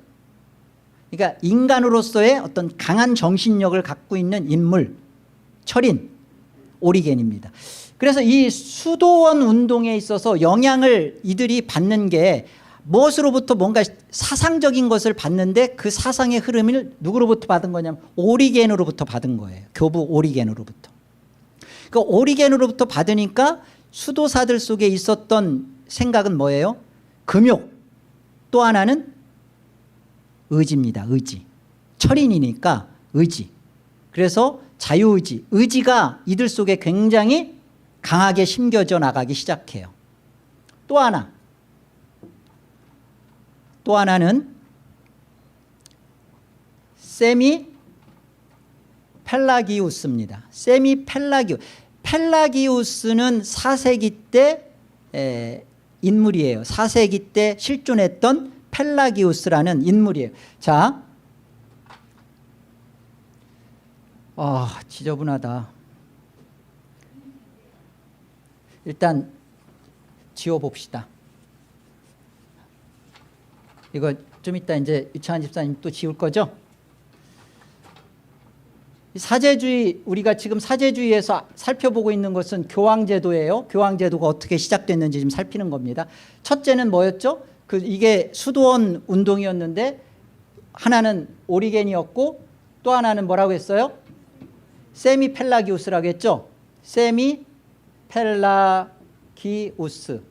그러니까 인간으로서의 어떤 강한 정신력을 갖고 있는 인물, 철인 오리겐입니다. 그래서 이 수도원 운동에 있어서 영향을 이들이 받는 게 무엇으로부터 뭔가 사상적인 것을 받는데, 그 사상의 흐름을 누구로부터 받은 거냐면 오리겐으로부터 받은 거예요. 교부 오리겐으로부터. 그 오리겐으로부터 받으니까 수도사들 속에 있었던 생각은 뭐예요? 금욕. 또 하나는 의지입니다. 의지. 철인이니까 의지. 그래서 자유의지, 의지가 이들 속에 굉장히 강하게 심겨져 나가기 시작해요. 또 하나는 세미 펠라기우스입니다. 펠라기우스는 4세기 때 인물이에요. 4세기 때 실존했던 펠라기우스라는 인물이에요. 자, 지저분하다. 일단 지워봅시다. 이거 좀 이따 이제 유창한 집사님 또 지울 거죠? 사제주의, 우리가 지금 사제주의에서 살펴보고 있는 것은 교황제도예요. 교황제도가 어떻게 시작됐는지 지금 살피는 겁니다. 첫째는 뭐였죠? 이게 수도원 운동이었는데, 하나는 오리겐이었고 또 하나는 뭐라고 했어요? 세미 펠라기우스라고 했죠. 세미 펠라기우스.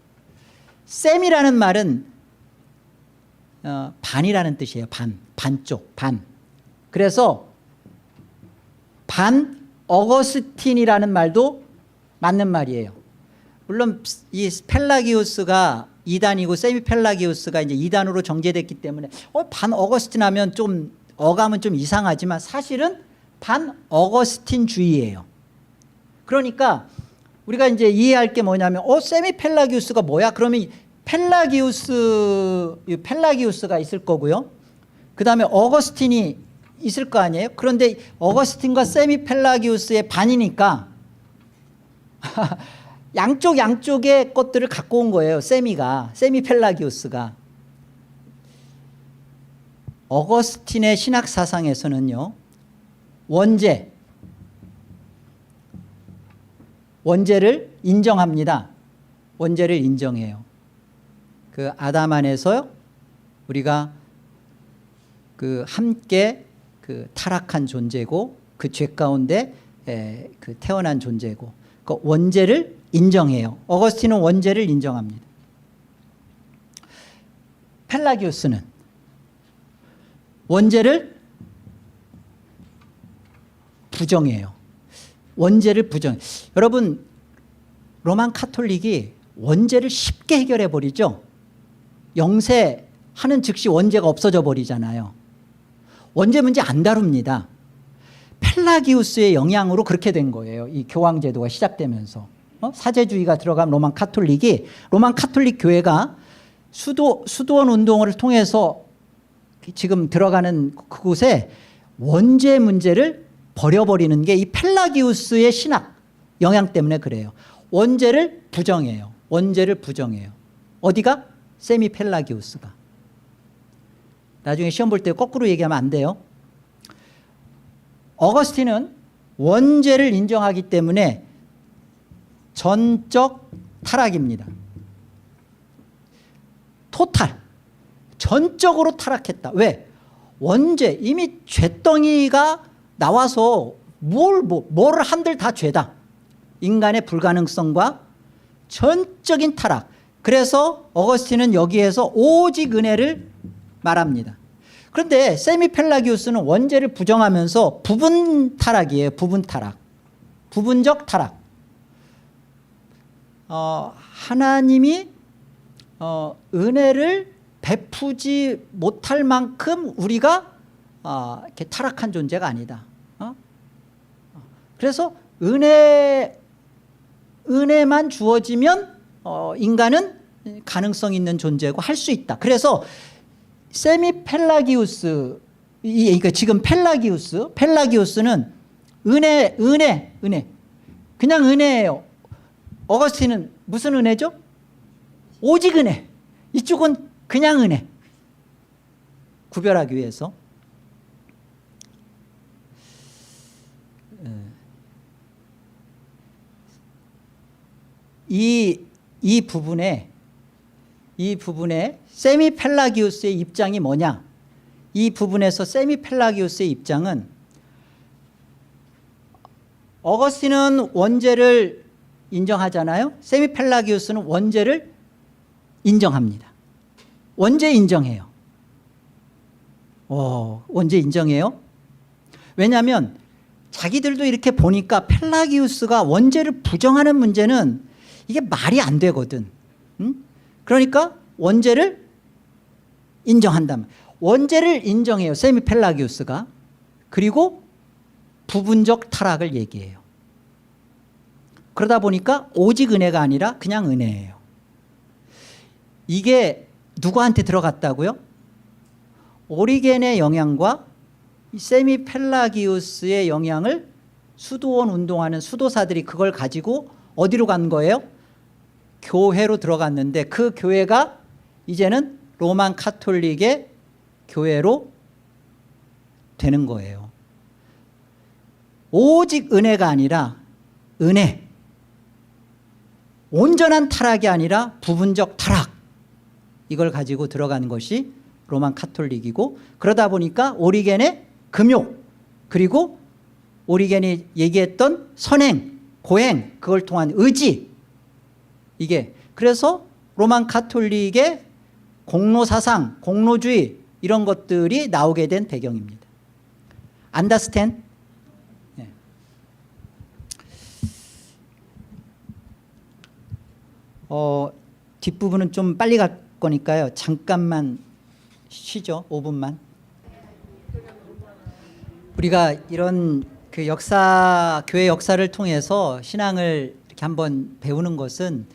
세미라는 말은 반이라는 뜻이에요. 반쪽. 그래서 반 어거스틴이라는 말도 맞는 말이에요. 물론 이 펠라기우스가 2단이고 세미 펠라기우스가 이제 2단으로 정제됐기 때문에 반 어거스틴 하면 좀 어감은 좀 이상하지만 사실은 반 어거스틴주의예요. 그러니까 우리가 이제 이해할 게 뭐냐면 세미 펠라기우스가 뭐야? 그러면 펠라기우스가 있을 거고요. 그다음에 어거스틴이 있을 거 아니에요? 그런데 어거스틴과 세미 펠라기우스의 반이니까 양쪽의 것들을 갖고 온 거예요. 세미 펠라기우스가. 어거스틴의 신학 사상에서는요, 원죄를 인정합니다. 원죄를 인정해요. 그 아담 안에서 우리가 함께 타락한 존재고, 그 죄 가운데 태어난 존재고, 그 원죄를 인정해요. 어거스틴은 원죄를 인정합니다. 펠라기우스는 원죄를 부정해요. 원죄를 부정해요. 여러분, 로만 카톨릭이 원죄를 쉽게 해결해 버리죠. 영세하는 즉시 원죄가 없어져 버리잖아요. 원죄 문제 안 다룹니다. 펠라기우스의 영향으로 그렇게 된 거예요. 이 교황제도가 시작되면서 사제주의가 들어간 로만 카톨릭 교회가 수도원 운동을 통해서 지금 들어가는 그곳에 원죄 문제를 버려버리는 게 이 펠라기우스의 신학 영향 때문에 그래요. 원죄를 부정해요. 어디가? 세미 펠라기우스가. 나중에 시험 볼 때 거꾸로 얘기하면 안 돼요. 어거스틴은 원죄를 인정하기 때문에 전적 타락입니다. 전적으로 타락했다. 왜? 원죄, 이미 죄덩이가 나와서 뭐를 한들 다 죄다. 인간의 불가능성과 전적인 타락. 그래서 어거스틴은 여기에서 오직 은혜를 말합니다. 그런데 세미 펠라기우스는 원죄를 부정하면서 부분 타락이에요. 부분적 타락. 하나님이 은혜를 베푸지 못할 만큼 우리가 이렇게 타락한 존재가 아니다. 그래서 은혜만 주어지면 인간은 가능성 있는 존재고 할 수 있다. 그래서 세미 펠라기우스, 그러니까 지금 펠라기우스는 은혜. 그냥 은혜예요. 어거스틴은 무슨 은혜죠? 오직 은혜. 이쪽은 그냥 은혜. 구별하기 위해서. 이 부분에 세미펠라기우스의 입장이 뭐냐? 이 부분에서 세미펠라기우스의 입장은 어거스틴은 원죄를 인정하잖아요. 세미펠라기우스는 원죄를 인정합니다. 원죄 인정해요. 원죄 인정해요? 왜냐하면 자기들도 이렇게 보니까 펠라기우스가 원죄를 부정하는 문제는 이게 말이 안 되거든. 그러니까 원죄를 인정한다면 원죄를 인정해요. 세미펠라기우스가. 그리고 부분적 타락을 얘기해요. 그러다 보니까 오직 은혜가 아니라 그냥 은혜예요. 이게 누구한테 들어갔다고요? 오리겐의 영향과 세미펠라기우스의 영향을 수도원 운동하는 수도사들이 그걸 가지고 어디로 간 거예요? 교회로 들어갔는데 그 교회가 이제는 로만 카톨릭의 교회로 되는 거예요. 오직 은혜가 아니라 은혜. 온전한 타락이 아니라 부분적 타락. 이걸 가지고 들어간 것이 로만 카톨릭이고, 그러다 보니까 오리겐의 금욕, 그리고 오리겐이 얘기했던 선행, 고행, 그걸 통한 의지, 이게 그래서 로만 카톨릭의 공로사상, 공로주의 이런 것들이 나오게 된 배경입니다. Understand? 네. 뒷부분은 좀 빨리 갈 거니까요. 잠깐만 쉬죠. 5분만. 우리가 이런 그 교회 역사를 통해서 신앙을 이렇게 한번 배우는 것은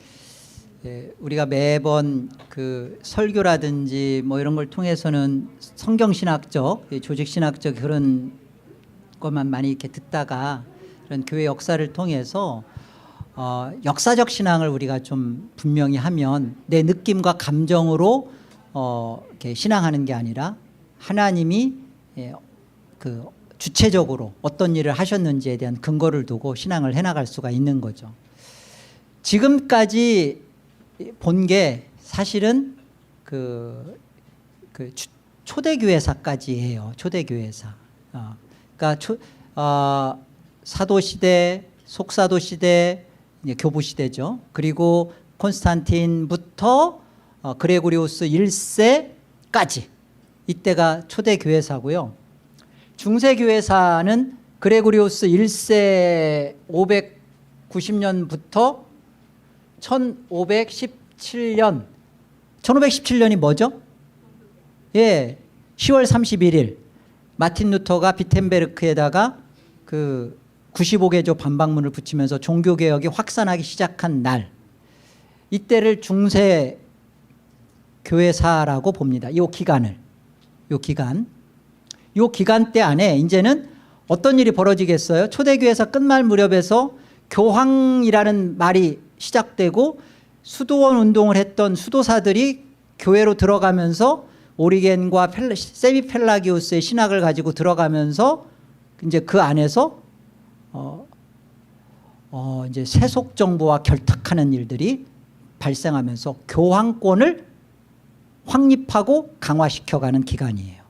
우리가 매번 그 설교라든지 뭐 이런 걸 통해서는 성경신학적, 조직신학적 그런 것만 많이 이렇게 듣다가 이런 교회 역사를 통해서 역사적 신앙을 우리가 좀 분명히 하면 내 느낌과 감정으로 이렇게 신앙하는 게 아니라 하나님이 그 주체적으로 어떤 일을 하셨는지에 대한 근거를 두고 신앙을 해나갈 수가 있는 거죠. 지금까지 본 게 사실은 초대교회사까지 해요. 초대교회사. 그러니까 사도시대, 속사도시대, 교부시대죠. 그리고 콘스탄틴부터 그레고리우스 1세까지 이때가 초대교회사고요. 중세교회사는 그레고리우스 1세 590년부터 1517년 1517년이 뭐죠? 10월 31일 마틴 루터가 비텐베르크에다가 그 95개조 반박문을 붙이면서 종교개혁이 확산하기 시작한 날, 이때를 중세교회사라고 봅니다. 이 기간 때 안에 이제는 어떤 일이 벌어지겠어요? 초대교회사 끝말 무렵에서 교황이라는 말이 시작되고 수도원 운동을 했던 수도사들이 교회로 들어가면서 오리겐과 세미펠라기우스의 신학을 가지고 들어가면서 이제 그 안에서 이제 세속 정부와 결탁하는 일들이 발생하면서 교황권을 확립하고 강화시켜가는 기간이에요.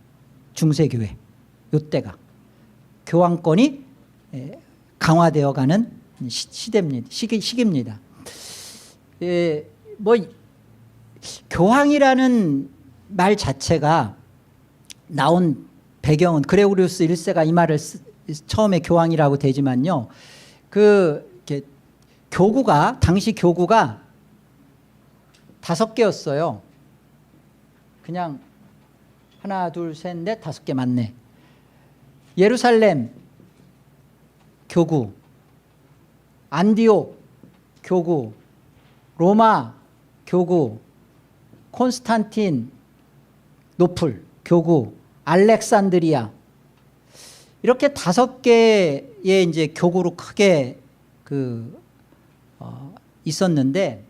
중세교회 이때가 교황권이 강화되어가는 시기입니다. 뭐 교황이라는 말 자체가 나온 배경은 그레고리우스 1세가 이 말을 처음에 교황이라고 되지만요. 당시 교구가 5개였어요. 그냥 하나, 둘, 셋, 넷, 5개 맞네. 예루살렘 교구, 안디옥 교구, 로마 교구, 콘스탄틴 노플 교구, 알렉산드리아. 이렇게 5개의 이제 교구로 크게 있었는데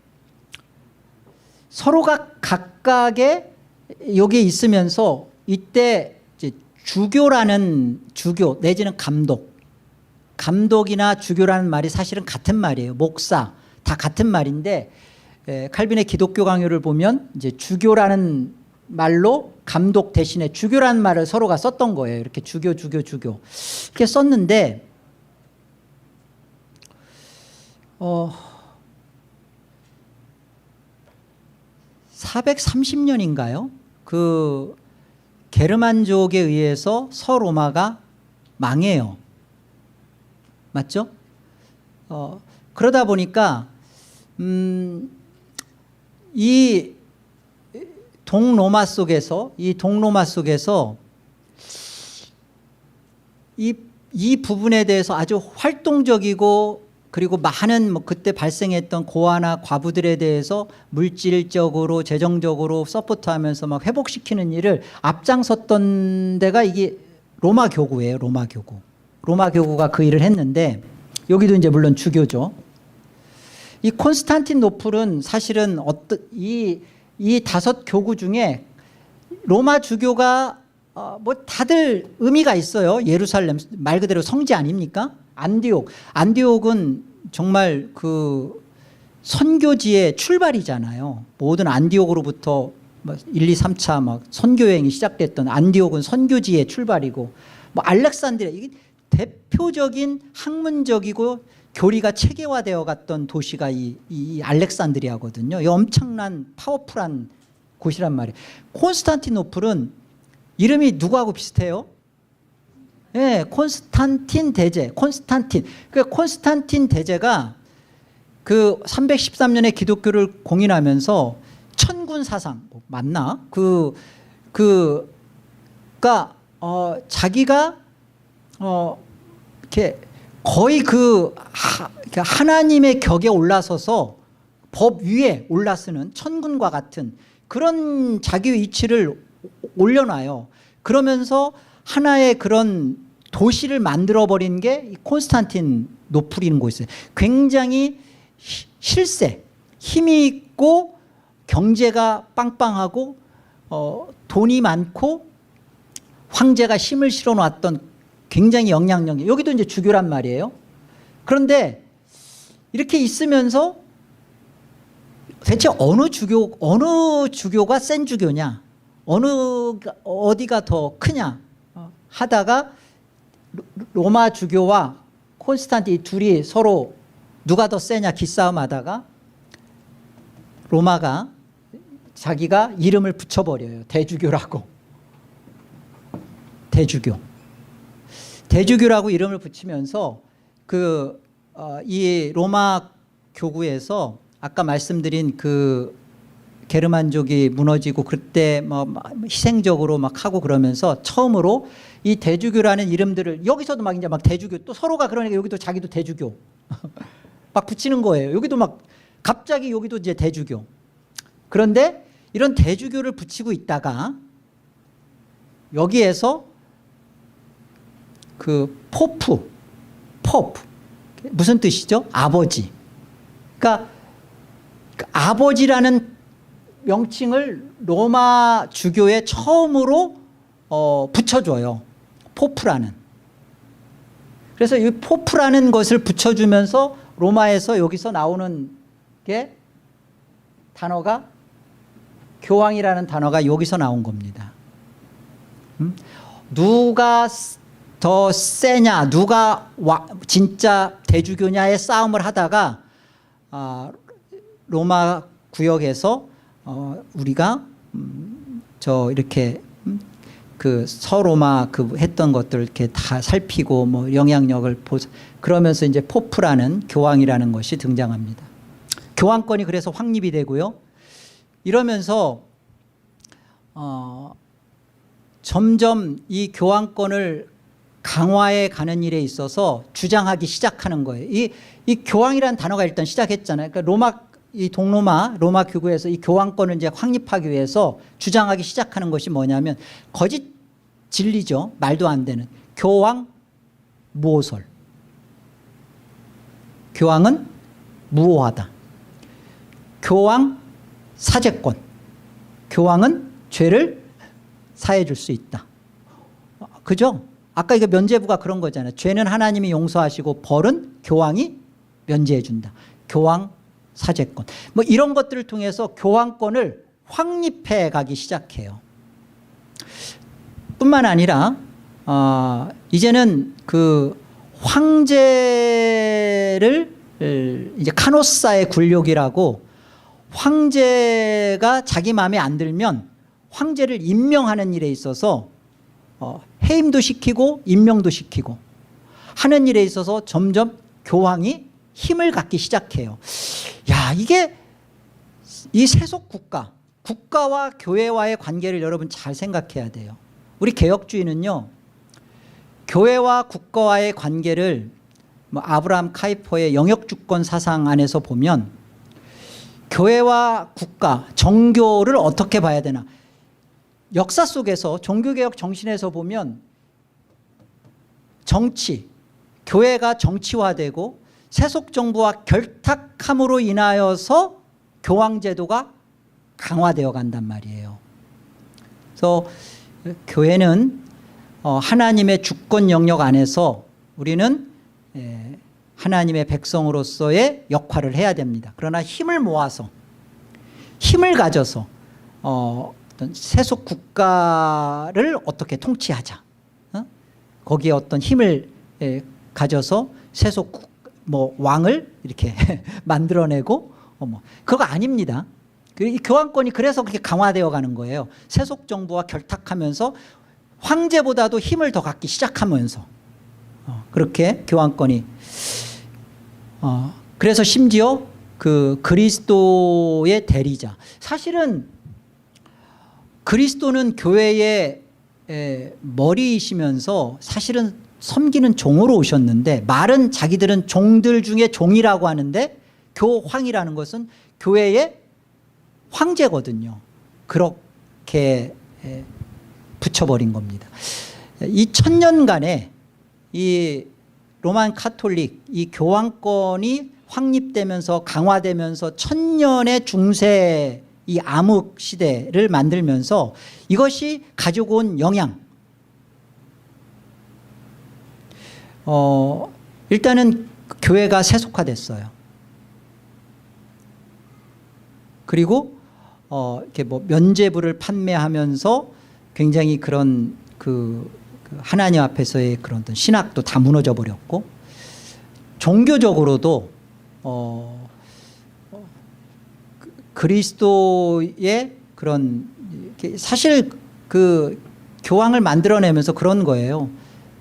서로가 각각의 여기에 있으면서 이때 이제 주교라는 주교 내지는 감독이나 주교라는 말이 사실은 같은 말이에요. 목사 다 같은 말인데 칼빈의 기독교 강요를 보면 이제 주교라는 말로 감독 대신에 주교라는 말을 서로가 썼던 거예요. 이렇게 주교 이렇게 썼는데 430년인가요? 그 게르만족에 의해서 서로마가 망해요. 맞죠? 그러다 보니까 이 동로마 속에서 이 부분에 대해서 아주 활동적이고 그리고 많은 그때 발생했던 고아나 과부들에 대해서 물질적으로 재정적으로 서포트하면서 막 회복시키는 일을 앞장섰던 데가 이게 로마 교구예요. 로마 교구가 그 일을 했는데 여기도 이제 물론 주교죠. 이 콘스탄티노플은 사실은 이 5교구 중에 로마 주교가 뭐 다들 의미가 있어요. 예루살렘 말 그대로 성지 아닙니까? 안디옥은 정말 그 선교지의 출발이잖아요. 모든 안디옥으로부터 1, 2, 3차 막 선교 여행이 시작됐던 안디옥은 선교지의 출발이고 뭐 알렉산드리아 이게 대표적인 학문적이고 교리가 체계화되어 갔던 도시가 이 알렉산드리아거든요. 이 엄청난 파워풀한 곳이란 말이에요. 콘스탄티노플은 이름이 누구하고 비슷해요? 네, 콘스탄틴 대제. 콘스탄틴 대제가 그 313년에 기독교를 공인하면서 천군 사상 맞나? 자기가 이렇게 거의 하나님의 격에 올라서서 법 위에 올라서는 천군과 같은 그런 자기 위치를 올려놔요. 그러면서 하나의 그런 도시를 만들어버린 게 콘스탄티노플인 곳이에요. 굉장히 실세, 힘이 있고 경제가 빵빵하고 돈이 많고 황제가 힘을 실어놨던 굉장히 영향력이 여기도 이제 주교란 말이에요. 그런데 이렇게 있으면서 대체 어느 주교가 센 주교냐, 어디가 더 크냐 하다가 로마 주교와 콘스탄틴 둘이 서로 누가 더 세냐 기싸움하다가 로마가 자기가 이름을 붙여버려요. 대주교라고. 대주교라고 이름을 붙이면서 이 로마 교구에서 아까 말씀드린 그 게르만족이 무너지고 그때 뭐 희생적으로 막 하고 그러면서 처음으로 이 대주교라는 이름들을 여기서도 막 이제 막 대주교 또 서로가 그러니까 여기도 자기도 대주교 막 붙이는 거예요. 여기도 막 갑자기 여기도 이제 대주교. 그런데 이런 대주교를 붙이고 있다가 여기에서 그 포프 무슨 뜻이죠? 아버지. 그러니까 아버지라는 명칭을 로마 주교에 처음으로 붙여줘요. 포프라는. 그래서 이 포프라는 것을 붙여주면서 로마에서 여기서 나오는 게 단어가 교황이라는 단어가 여기서 나온 겁니다. 누가 더 세냐, 누가 진짜 대주교냐의 싸움을 하다가 로마 구역에서 우리가 이렇게 그 서로마 했던 것들 이렇게 다 살피고 뭐 영향력을 그러면서 이제 포프라는 교황이라는 것이 등장합니다. 교황권이 그래서 확립이 되고요. 이러면서 점점 이 교황권을 강화해 가는 일에 있어서 주장하기 시작하는 거예요. 이 교황이라는 단어가 일단 시작했잖아요. 그러니까 로마 교구에서 이 교황권을 이제 확립하기 위해서 주장하기 시작하는 것이 뭐냐면 거짓 진리죠. 말도 안 되는 교황 무오설. 교황은 무오하다. 교황 사제권. 교황은 죄를 사해 줄 수 있다. 그죠? 아까 이거 면죄부가 그런 거잖아요. 죄는 하나님이 용서하시고 벌은 교황이 면제해 준다. 교황 사제권. 뭐 이런 것들을 통해서 교황권을 확립해 가기 시작해요. 뿐만 아니라 이제는 그 황제를 이제 카노사의 굴욕이라고, 황제가 자기 마음에 안 들면 황제를 임명하는 일에 있어서 해임도 시키고 임명도 시키고 하는 일에 있어서 점점 교황이 힘을 갖기 시작해요. 야, 이게 이 세속 국가와 교회와의 관계를 여러분 잘 생각해야 돼요. 우리 개혁주의는요, 교회와 국가와의 관계를 뭐 아브라함 카이퍼의 영역주권 사상 안에서 보면 교회와 국가, 정교를 어떻게 봐야 되나. 역사 속에서 종교개혁 정신에서 보면 정치, 교회가 정치화되고 세속정부와 결탁함으로 인하여서 교황제도가 강화되어 간단 말이에요. 그래서 교회는 하나님의 주권 영역 안에서 우리는 하나님의 백성으로서의 역할을 해야 됩니다. 그러나 힘을 모아서, 힘을 가져서 어떤 세속 국가를 어떻게 통치하자, 거기에 어떤 힘을 가져서 세속 뭐 왕을 이렇게 만들어내고 그거 아닙니다. 이 교황권이 그래서 그렇게 강화되어 가는 거예요. 세속 정부와 결탁하면서 황제보다도 힘을 더 갖기 시작하면서 그렇게 교황권이 그래서 심지어 그 그리스도의 대리자, 사실은 그리스도는 교회의 머리이시면서 사실은 섬기는 종으로 오셨는데, 말은 자기들은 종들 중에 종이라고 하는데 교황이라는 것은 교회의 황제거든요. 그렇게 붙여버린 겁니다. 이 1000년간에 이 로만 카톨릭, 이 교황권이 확립되면서 강화되면서 1000년의 중세 이 암흑 시대를 만들면서 이것이 가지고 온 영향, 일단은 교회가 세속화됐어요. 그리고 이렇게 뭐 면죄부를 판매하면서 굉장히 그런 그 하나님 앞에서의 그런 신학도 다 무너져 버렸고, 종교적으로도 그리스도의 그런, 사실 그 교황을 만들어내면서 그런 거예요.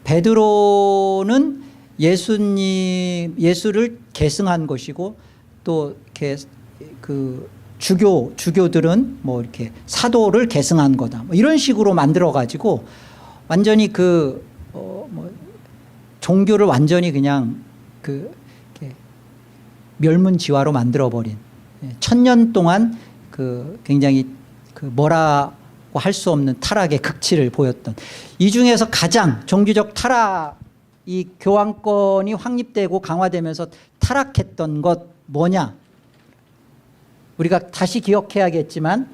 베드로는 예수를 계승한 것이고, 또 이렇게 그 주교들은 뭐 이렇게 사도를 계승한 거다, 뭐 이런 식으로 만들어 가지고 완전히 뭐 종교를 완전히 그냥 멸문지화로 만들어 버린, 1000년 동안 굉장히 뭐라고 할 수 없는 타락의 극치를 보였던, 이 중에서 가장 종교적 타락, 이 교황권이 확립되고 강화되면서 타락했던 것 뭐냐, 우리가 다시 기억해야겠지만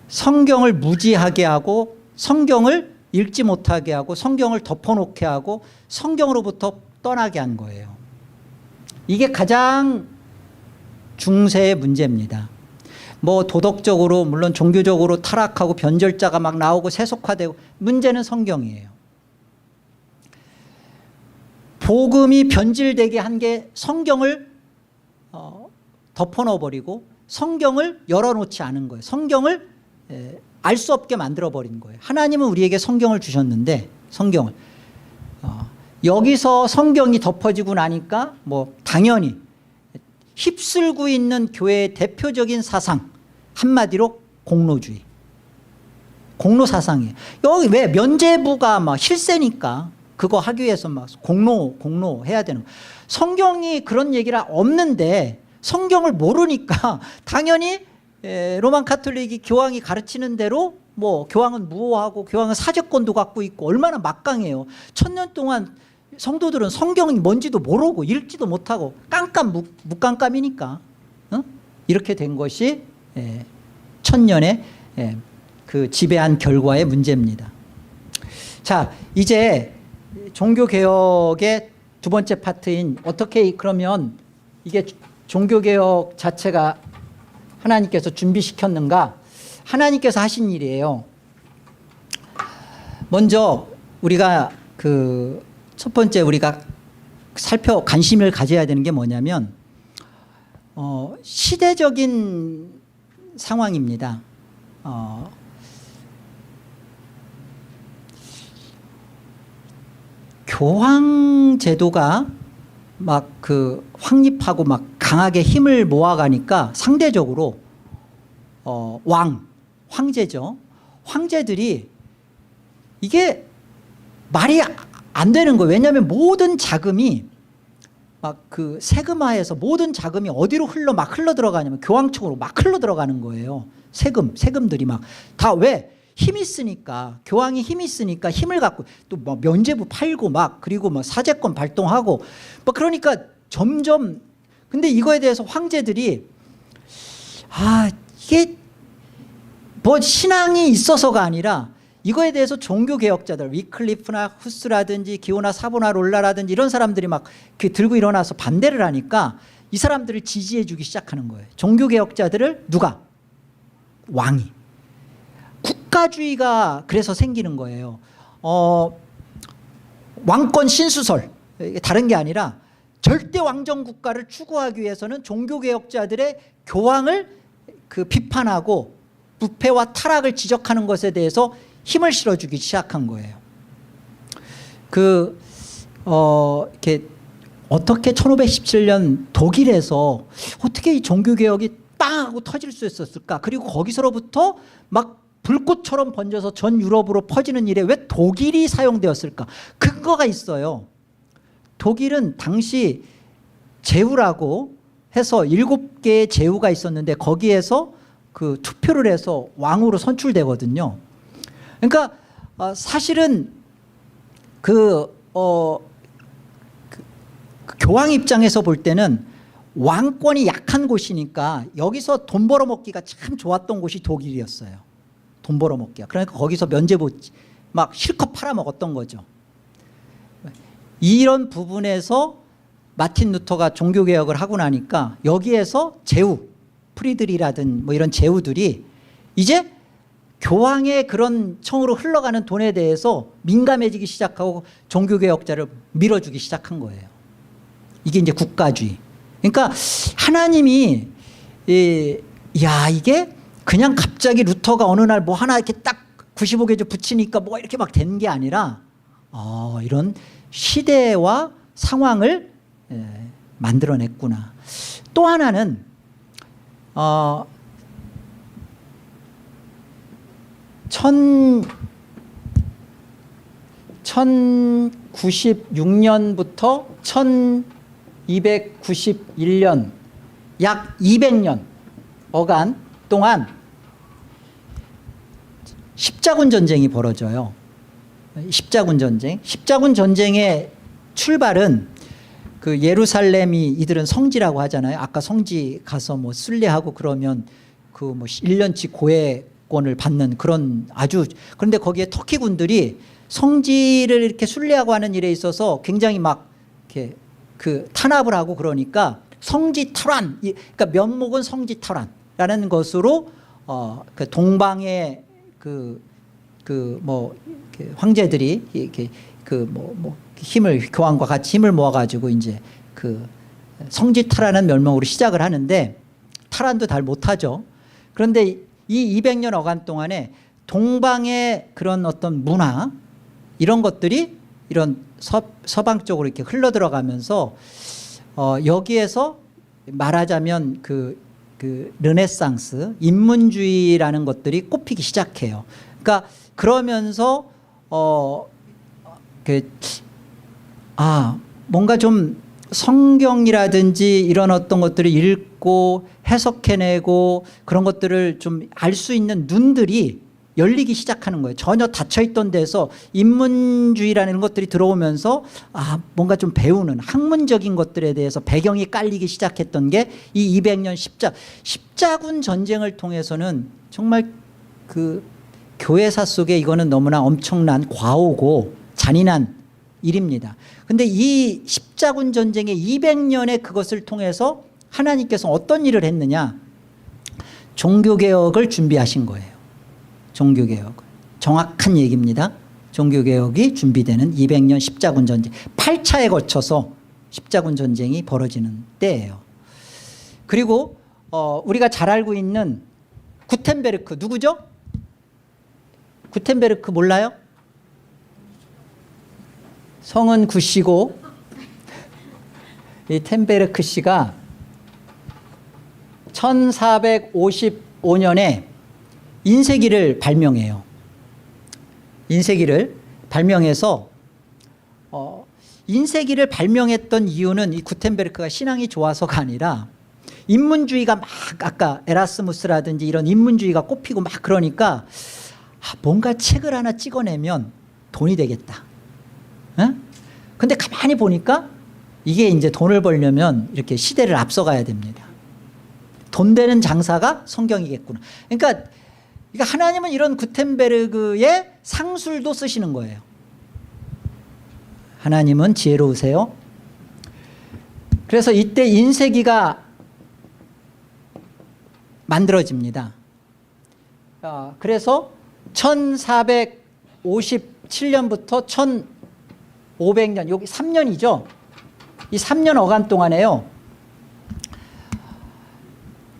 성경을 무지하게 하고 성경을 읽지 못하게 하고 성경을 덮어놓게 하고 성경으로부터 떠나게 한 거예요. 이게 가장 중세의 문제입니다. 뭐 도덕적으로 물론 종교적으로 타락하고 변절자가 막 나오고 세속화되고, 문제는 성경이에요. 복음이 변질되게 한 게 성경을 덮어넣어버리고 성경을 열어놓지 않은 거예요. 성경을 알 수 없게 만들어버린 거예요. 하나님은 우리에게 성경을 주셨는데, 성경을 여기서 성경이 덮어지고 나니까 뭐 당연히 휩쓸고 있는 교회의 대표적인 사상, 한마디로 공로주의, 공로 사상이에요. 여기 왜 면죄부가 막 실세니까 그거 하기 위해서 막 공로 해야 되는 거예요. 성경이 그런 얘기가 없는데 성경을 모르니까 당연히 로만 카톨릭이 교황이 가르치는 대로 뭐 교황은 무호하고 교황은 사제권도 갖고 있고 얼마나 막강해요. 1000년 동안 성도들은 성경이 뭔지도 모르고 읽지도 못하고 깜깜 묵깜깜이니까 이렇게 된 것이 1000년의 그 지배한 결과의 문제입니다. 자, 이제 종교개혁의 두 번째 파트인 어떻게 그러면 이게 종교개혁 자체가 하나님께서 준비시켰는가? 하나님께서 하신 일이에요. 먼저 우리가 그 첫 번째 우리가 관심을 가져야 되는 게 뭐냐면 시대적인 상황입니다. 교황 제도가 막 그 확립하고 막 강하게 힘을 모아가니까 상대적으로 황제죠. 황제들이 이게 말이 안 되는 거예요. 왜냐하면 모든 자금이 막 그 세금화해서 모든 자금이 어디로 막 흘러 들어가냐면 교황청으로 막 흘러 들어가는 거예요. 세금들이 막 다 왜? 힘이 있으니까, 교황이 힘이 있으니까 힘을 갖고 또 뭐 면죄부 팔고 막 그리고 뭐 사제권 발동하고 뭐 그러니까 점점 근데 이거에 대해서 황제들이 이게 뭐 신앙이 있어서가 아니라 이거에 대해서 종교개혁자들 위클리프나 후스라든지 기호나 사보나 롤라라든지 이런 사람들이 막 들고 일어나서 반대를 하니까 이 사람들을 지지해 주기 시작하는 거예요. 종교개혁자들을 누가? 왕이. 국가주의가 그래서 생기는 거예요. 왕권 신수설 다른 게 아니라 절대 왕정 국가를 추구하기 위해서는 종교개혁자들의 교황을 비판하고 부패와 타락을 지적하는 것에 대해서 힘을 실어주기 시작한 거예요. 이렇게 어떻게 1517년 독일에서 어떻게 이 종교개혁이 빵 하고 터질 수 있었을까? 그리고 거기서로부터 막 불꽃처럼 번져서 전 유럽으로 퍼지는 일에 왜 독일이 사용되었을까? 근거가 있어요. 독일은 당시 제후라고 해서 7개의 제후가 있었는데 거기에서 그 투표를 해서 왕으로 선출되거든요. 그러니까 사실은 교황 입장에서 볼 때는 왕권이 약한 곳이니까 여기서 돈 벌어먹기가 참 좋았던 곳이 독일이었어요. 돈 벌어먹기가. 그러니까 거기서 면죄부 막 실컷 팔아먹었던 거죠. 이런 부분에서 마틴 루터가 종교개혁을 하고 나니까 여기에서 제후, 프리드리라든 뭐 이런 제후들이 이제 교황의 그런 청으로 흘러가는 돈에 대해서 민감해지기 시작하고 종교개혁자를 밀어주기 시작한 거예요. 이게 이제 국가주의. 그러니까 하나님이 이게 그냥 갑자기 루터가 어느 날 뭐 하나 이렇게 딱 95개조 붙이니까 뭐 이렇게 막 된 게 아니라 이런 시대와 상황을 만들어냈구나. 또 하나는 1096년부터 1291년 약 200년 어간 동안 십자군 전쟁이 벌어져요. 십자군 전쟁의 출발은 그 예루살렘이 이들은 성지라고 하잖아요. 아까 성지 가서 뭐 순례하고 그러면 그 뭐 1년치 고해권을 받는 그런 그런데 거기에 터키 군들이 성지를 이렇게 순례하고 하는 일에 있어서 굉장히 막 이렇게 탄압을 하고 그러니까 성지 탈환, 그러니까 면목은 성지 탈환라는 것으로 그 동방의 황제들이 이렇게 교황과 같이 힘을 모아가지고 이제 성지 탈환하는 면목으로 시작을 하는데 탈환도 잘 못하죠. 그런데 이 200년 어간 동안에 동방의 그런 어떤 문화 이런 것들이 이런 서방 쪽으로 이렇게 흘러 들어가면서 여기에서 말하자면 르네상스 인문주의라는 것들이 꼽히기 시작해요. 그러니까 그러면서 뭔가 좀 성경이라든지 이런 어떤 것들을 읽고 해석해내고 그런 것들을 좀 알 수 있는 눈들이 열리기 시작하는 거예요. 전혀 닫혀있던 데서 인문주의라는 것들이 들어오면서 뭔가 좀 배우는 학문적인 것들에 대해서 배경이 깔리기 시작했던 게 이 200년 십자군 전쟁을 통해서는 정말 그 교회사 속에 이거는 너무나 엄청난 과오고 잔인한 일입니다. 근데 이 십자군 전쟁의 200년의 그것을 통해서 하나님께서 어떤 일을 했느냐, 종교개혁을 준비하신 거예요. 종교개혁, 정확한 얘기입니다. 종교개혁이 준비되는 200년 십자군 전쟁, 8차에 거쳐서 십자군 전쟁이 벌어지는 때예요. 그리고 우리가 잘 알고 있는 구텐베르크, 누구죠? 구텐베르크 몰라요? 성은 구씨고 이 텐베르크 씨가 1455년에 인쇄기를 발명해요. 인쇄기를 발명해서 인쇄기를 발명했던 이유는 이 구텐베르크가 신앙이 좋아서가 아니라 인문주의가 막 아까 에라스무스라든지 이런 인문주의가 꼽히고 막 그러니까 뭔가 책을 하나 찍어내면 돈이 되겠다. 근데 가만히 보니까 이게 이제 돈을 벌려면 이렇게 시대를 앞서가야 됩니다. 돈 되는 장사가 성경이겠구나. 그러니까 하나님은 이런 구텐베르크의 상술도 쓰시는 거예요. 하나님은 지혜로우세요. 그래서 이때 인쇄기가 만들어집니다. 그래서 1457년부터 1500년, 여기 3년이죠. 이 3년 어간 동안에요,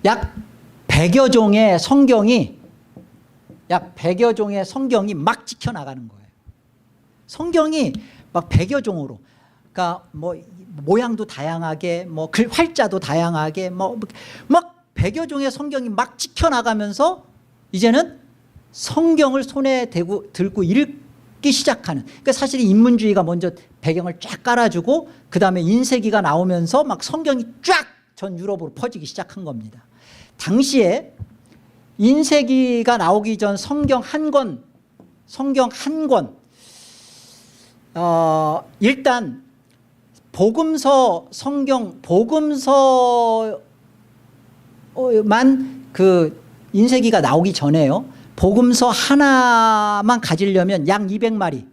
약 100여 종의 성경이 막 지켜나가는 거예요. 성경이 막 100여 종으로, 그러니까 뭐 모양도 다양하게, 뭐 글 활자도 다양하게, 막 100여 종의 성경이 막 지켜나가면서 이제는 성경을 손에 들고 읽기 시작하는. 그러니까 사실 인문주의가 먼저 배경을 쫙 깔아주고 그 다음에 인쇄기가 나오면서 막 성경이 쫙 전 유럽으로 퍼지기 시작한 겁니다. 당시에 인쇄기가 나오기 전 성경 한 권, 일단 복음서만 그 인쇄기가 나오기 전에요, 복음서 하나만 가지려면 양 200마리가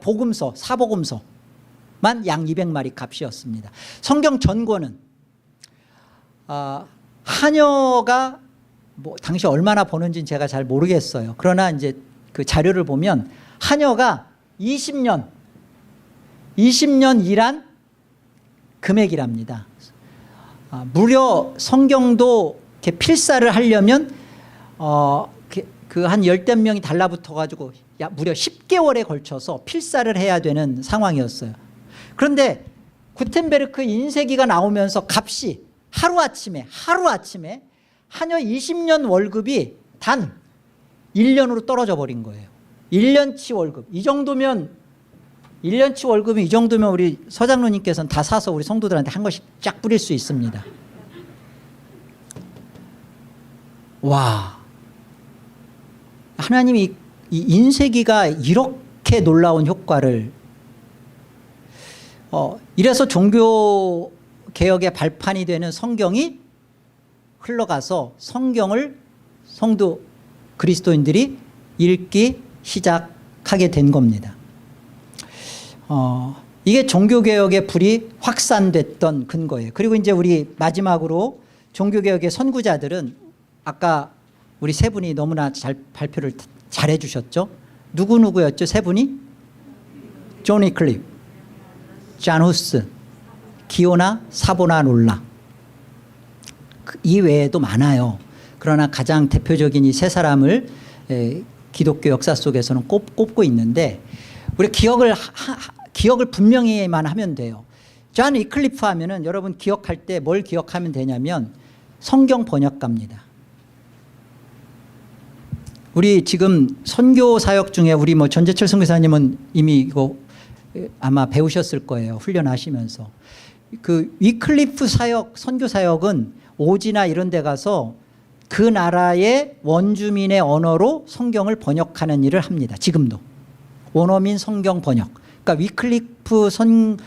복음서, 사복음서만 양 200마리 값이었습니다. 성경 전권은 한여가 뭐 당시 얼마나 버는지는 제가 잘 모르겠어요. 그러나 이제 그 자료를 보면 한여가 20년 일한 금액이랍니다. 무려 성경도 이렇게 필사를 하려면 그 한 열댓 명이 달라붙어 가지고 무려 10개월에 걸쳐서 필사를 해야 되는 상황이었어요. 그런데 구텐베르크 인쇄기가 나오면서 값이 하루아침에 한여 20년 월급이 단 1년으로 떨어져 버린 거예요. 1년치 월급. 1년치 월급이 이 정도면 우리 서장로님께서는 다 사서 우리 성도들한테 한 것씩 쫙 뿌릴 수 있습니다. 와, 하나님이 이 인쇄기가 이렇게 놀라운 효과를, 이래서 종교개혁의 발판이 되는 성경이 흘러가서 성경을 성도 그리스도인들이 읽기 시작하게 된 겁니다. 이게 종교개혁의 불이 확산됐던 근거예요. 그리고 이제 우리 마지막으로 종교개혁의 선구자들은 아까 우리 세 분이 너무나 잘 발표를 잘해 주셨죠. 누구였죠? 세 분이? 존 위클리프, 잔 후스, 기오나 사보나롤라. 이 외에도 많아요. 그러나 가장 대표적인 이 세 사람을 기독교 역사 속에서는 꼽고 있는데, 우리 기억을 분명히만 하면 돼요. 존 위클리프 하면은 여러분 기억할 때 뭘 기억하면 되냐면 성경 번역가입니다. 우리 지금 선교 사역 중에 우리 뭐 전재철 선교사님은 이미 이거 아마 배우셨을 거예요. 훈련하시면서. 그 위클리프 사역, 선교 사역은 오지나 이런 데 가서 그 나라의 원주민의 언어로 성경을 번역하는 일을 합니다. 지금도. 원어민 성경 번역. 그러니까 위클리프 성경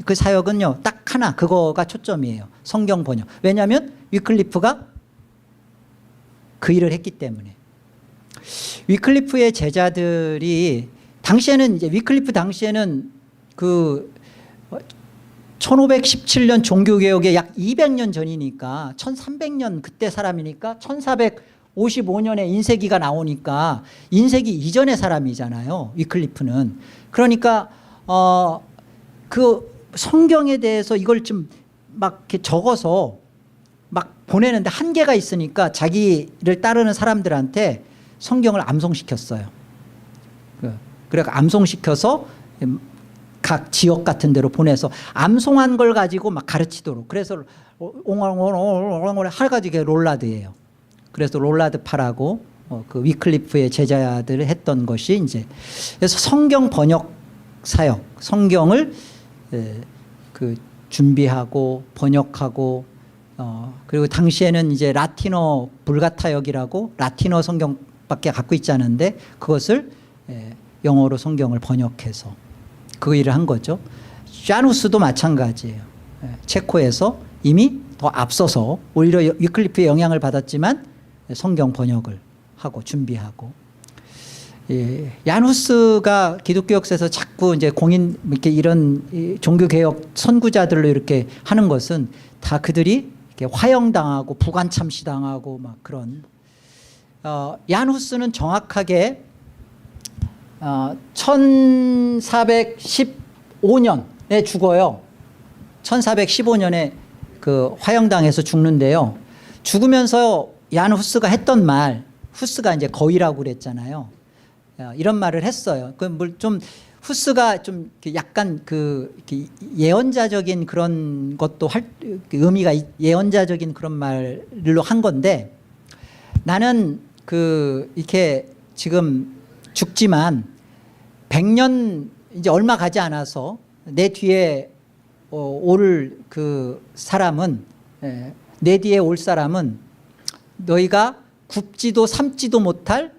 그 사역은요, 딱 하나, 그거가 초점이에요. 성경 번역. 왜냐하면 위클리프가 그 일을 했기 때문에. 위클리프의 제자들이 당시에는 이제 위클리프 당시에는 그 1517년 종교개혁의 약 200년 전이니까 1300년 그때 사람이니까 1455년에 인쇄기가 나오니까 인쇄기 이전의 사람이잖아요. 위클리프는. 그러니까 그 성경에 대해서 이걸 좀 막 이렇게 적어서 막 보내는데 한계가 있으니까 자기를 따르는 사람들한테 성경을 암송시켰어요. 그래 암송시켜서 각 지역 같은 데로 보내서 암송한 걸 가지고 막 가르치도록. 그래서 옹알옹알 해가지고 롤라드예요. 그래서 롤라드파라고 그 위클리프의 제자들을 했던 것이 이제, 그래서 성경 번역 사역, 성경을 그 준비하고 번역하고, 그리고 당시에는 이제 라틴어 불가타역이라고 라틴어 성경밖에 갖고 있지 않은데 그것을 영어로 성경을 번역해서 그 일을 한 거죠. 샤누스도 마찬가지예요. 체코에서 이미 더 앞서서 오히려 위클리프의 영향을 받았지만 성경 번역을 하고 준비하고. 야누스가 기독교 역사에서 자꾸 이제 공인 이렇게 이런 종교개혁 선구자들로 이렇게 하는 것은 다 그들이 이렇게 화형당하고 부관참시당하고 막 그런. 야누스는 정확하게 1415년에 죽어요. 1415년에 그 화형당해서 죽는데요. 죽으면서 얀 후스가 했던 말, 후스가 이제 거위라고 그랬잖아요. 이런 말을 했어요. 그 좀 후스가 좀 약간 그 예언자적인 그런 것도 의미가 예언자적인 그런 말로 한 건데, 나는 그 이렇게 지금 죽지만 100년 이제 얼마 가지 않아서 내 뒤에 올 그 사람은, 내 뒤에 올 사람은 너희가 굽지도 삶지도 못할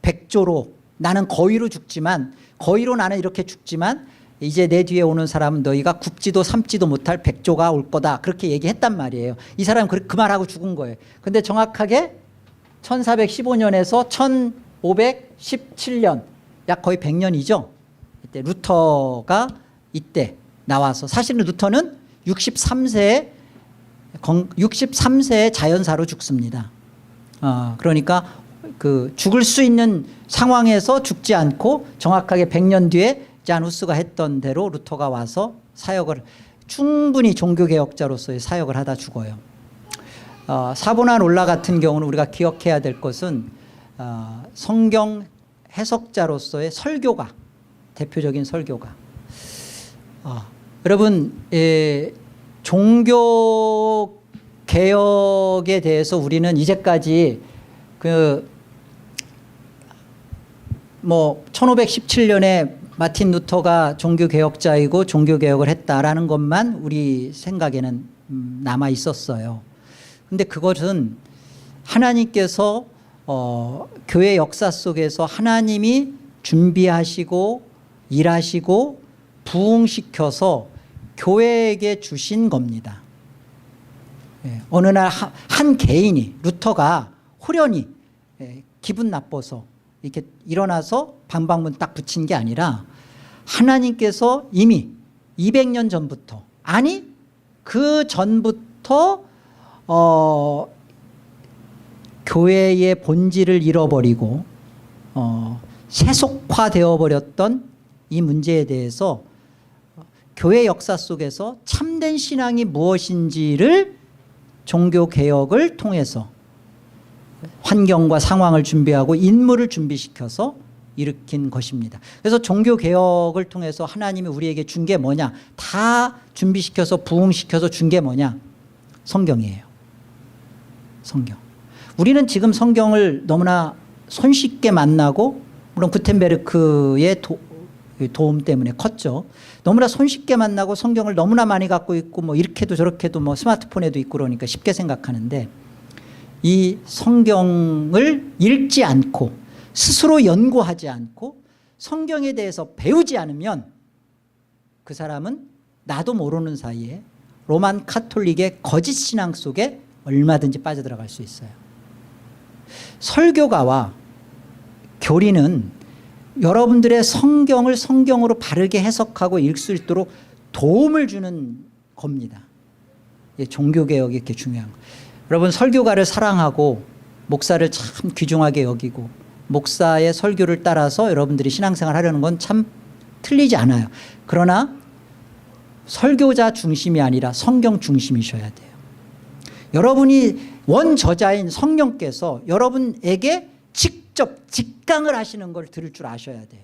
백조로, 나는 거위로 죽지만, 거위로 나는 이렇게 죽지만 이제 내 뒤에 오는 사람은 너희가 굽지도 삶지도 못할 백조가 올 거다, 그렇게 얘기했단 말이에요. 이 사람은 그 말하고 죽은 거예요. 근데 정확하게 1415년에서 1517년, 약 거의 100년이죠. 이때 루터가 이때 나와서, 사실은 루터는 63세에 자연사로 죽습니다. 그러니까 그 죽을 수 있는 상황에서 죽지 않고 정확하게 100년 뒤에 자누스가 했던 대로 루터가 와서 사역을, 충분히 종교개혁자로서의 사역을 하다 죽어요. 사보나 롤라 같은 경우는 우리가 기억해야 될 것은 성경 해석자로서의 설교가, 대표적인 설교가. 여러분, 종교 개혁에 대해서 우리는 이제까지 그 1517년에 마틴 루터가 종교개혁자이고 종교개혁을 했다라는 것만 우리 생각에는 남아 있었어요. 근데 그것은 하나님께서 교회 역사 속에서 하나님이 준비하시고 일하시고 부흥시켜서 교회에게 주신 겁니다. 어느 날 한 개인이, 루터가 호련히 기분 나빠서 이렇게 일어나서 방방문 딱 붙인 게 아니라 하나님께서 이미 200년 전부터, 아니 그 전부터 교회의 본질을 잃어버리고 세속화되어 버렸던 이 문제에 대해서 교회 역사 속에서 참된 신앙이 무엇인지를 종교개혁을 통해서 환경과 상황을 준비하고 인물을 준비시켜서 일으킨 것입니다. 그래서 종교개혁을 통해서 하나님이 우리에게 준 게 뭐냐, 다 준비시켜서 부흥시켜서 준 게 뭐냐, 성경이에요. 성경. 우리는 지금 성경을 너무나 손쉽게 만나고, 물론 구텐베르크의 도움 때문에 컸죠. 너무나 손쉽게 만나고 성경을 너무나 많이 갖고 있고 뭐 이렇게도 저렇게도 뭐 스마트폰에도 있고 그러니까 쉽게 생각하는데, 이 성경을 읽지 않고 스스로 연구하지 않고 성경에 대해서 배우지 않으면 그 사람은 나도 모르는 사이에 로만 카톨릭의 거짓 신앙 속에 얼마든지 빠져들어갈 수 있어요. 설교가와 교리는 여러분들의 성경을 성경으로 바르게 해석하고 읽을 수 있도록 도움을 주는 겁니다. 종교개혁이 이렇게 중요한 거. 여러분, 설교가를 사랑하고 목사를 참 귀중하게 여기고 목사의 설교를 따라서 여러분들이 신앙생활 하려는 건 참 틀리지 않아요. 그러나 설교자 중심이 아니라 성경 중심이셔야 돼요. 여러분이 원저자인 성령께서 여러분에게 직접 직강을 하시는 걸 들을 줄 아셔야 돼요.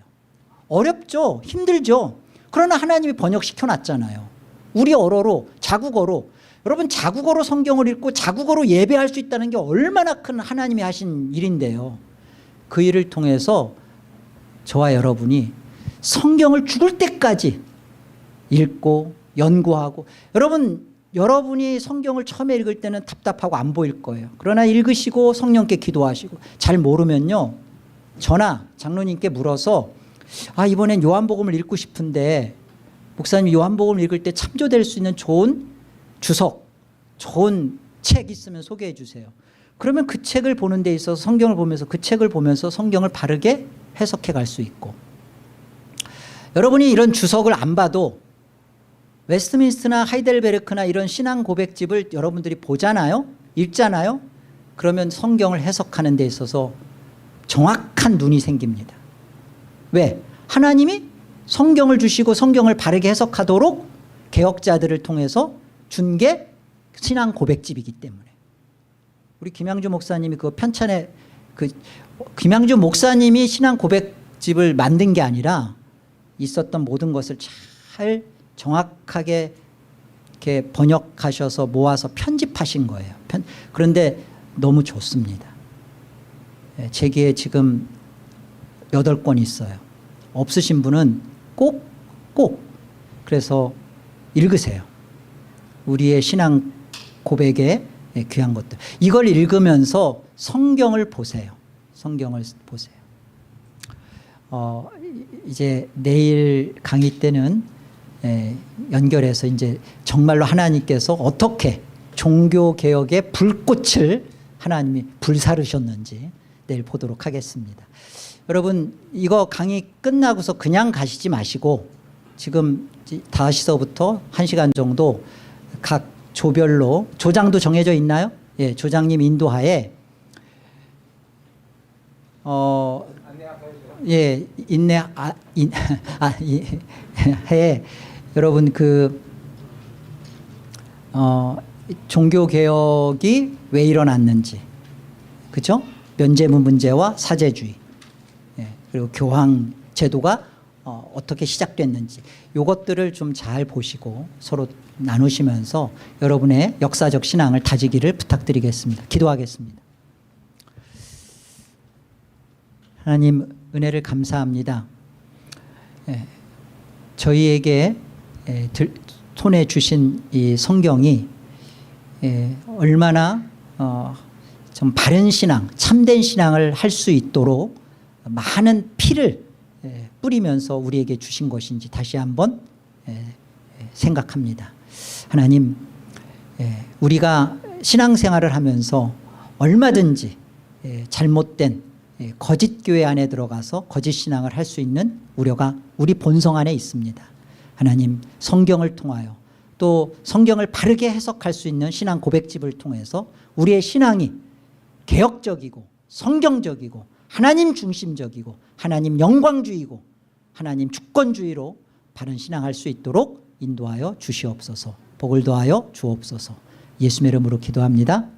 어렵죠? 힘들죠? 그러나 하나님이 번역시켜 놨잖아요. 우리 어로로, 자국어로. 여러분, 자국어로 성경을 읽고 자국어로 예배할 수 있다는 게 얼마나 큰 하나님이 하신 일인데요. 그 일을 통해서 저와 여러분이 성경을 죽을 때까지 읽고 연구하고, 여러분이 성경을 처음에 읽을 때는 답답하고 안 보일 거예요. 그러나 읽으시고 성령께 기도하시고, 잘 모르면요, 저나 장로님께 물어서 이번엔 요한복음을 읽고 싶은데 목사님 요한복음 읽을 때 참조될 수 있는 좋은 주석, 좋은 책 있으면 소개해 주세요. 그러면 그 책을 보는 데 있어서 성경을 보면서 그 책을 보면서 성경을 바르게 해석해 갈 수 있고, 여러분이 이런 주석을 안 봐도 웨스트민스터나 하이델베르크나 이런 신앙 고백집을 여러분들이 보잖아요, 읽잖아요. 그러면 성경을 해석하는 데 있어서 정확한 눈이 생깁니다. 왜? 하나님이 성경을 주시고 성경을 바르게 해석하도록 개혁자들을 통해서 준 게 신앙 고백집이기 때문에. 우리 김양주 목사님이 그 편찬에, 김양주 목사님이 신앙 고백집을 만든 게 아니라 있었던 모든 것을 잘 정확하게 이렇게 번역하셔서 모아서 편집하신 거예요. 그런데 너무 좋습니다. 제기에 지금 8권 있어요. 없으신 분은 꼭 그래서 읽으세요. 우리의 신앙 고백의 귀한 것들. 이걸 읽으면서 성경을 보세요. 성경을 보세요. 이제 내일 강의 때는 연결해서 이제 정말로 하나님께서 어떻게 종교개혁의 불꽃을 하나님이 불사르셨는지 내일 보도록 하겠습니다. 여러분, 이거 강의 끝나고서 그냥 가시지 마시고 지금 5시서부터 1시간 정도 각 조별로, 조장도 정해져 있나요? 예, 조장님 인도하에 예, 해 여러분 종교 개혁이 왜 일어났는지, 그렇죠? 면죄부 문제와 사제주의, 예, 그리고 교황 제도가 어떻게 시작됐는지, 이것들을 좀 잘 보시고 서로 나누시면서 여러분의 역사적 신앙을 다지기를 부탁드리겠습니다. 기도하겠습니다. 하나님, 은혜를 감사합니다. 저희에게 손에 주신 이 성경이 얼마나 좀 바른 신앙, 참된 신앙을 할 수 있도록 많은 피를 뿌리면서 우리에게 주신 것인지 다시 한번 생각합니다. 하나님, 우리가 신앙생활을 하면서 얼마든지 잘못된 거짓 교회 안에 들어가서 거짓 신앙을 할 수 있는 우려가 우리 본성 안에 있습니다. 하나님, 성경을 통하여 또 성경을 바르게 해석할 수 있는 신앙 고백집을 통해서 우리의 신앙이 개혁적이고 성경적이고 하나님 중심적이고 하나님 영광주의고 하나님 주권주의로 바른 신앙할 수 있도록 인도하여 주시옵소서. 복을 더하여 주옵소서. 예수의 이름으로 기도합니다.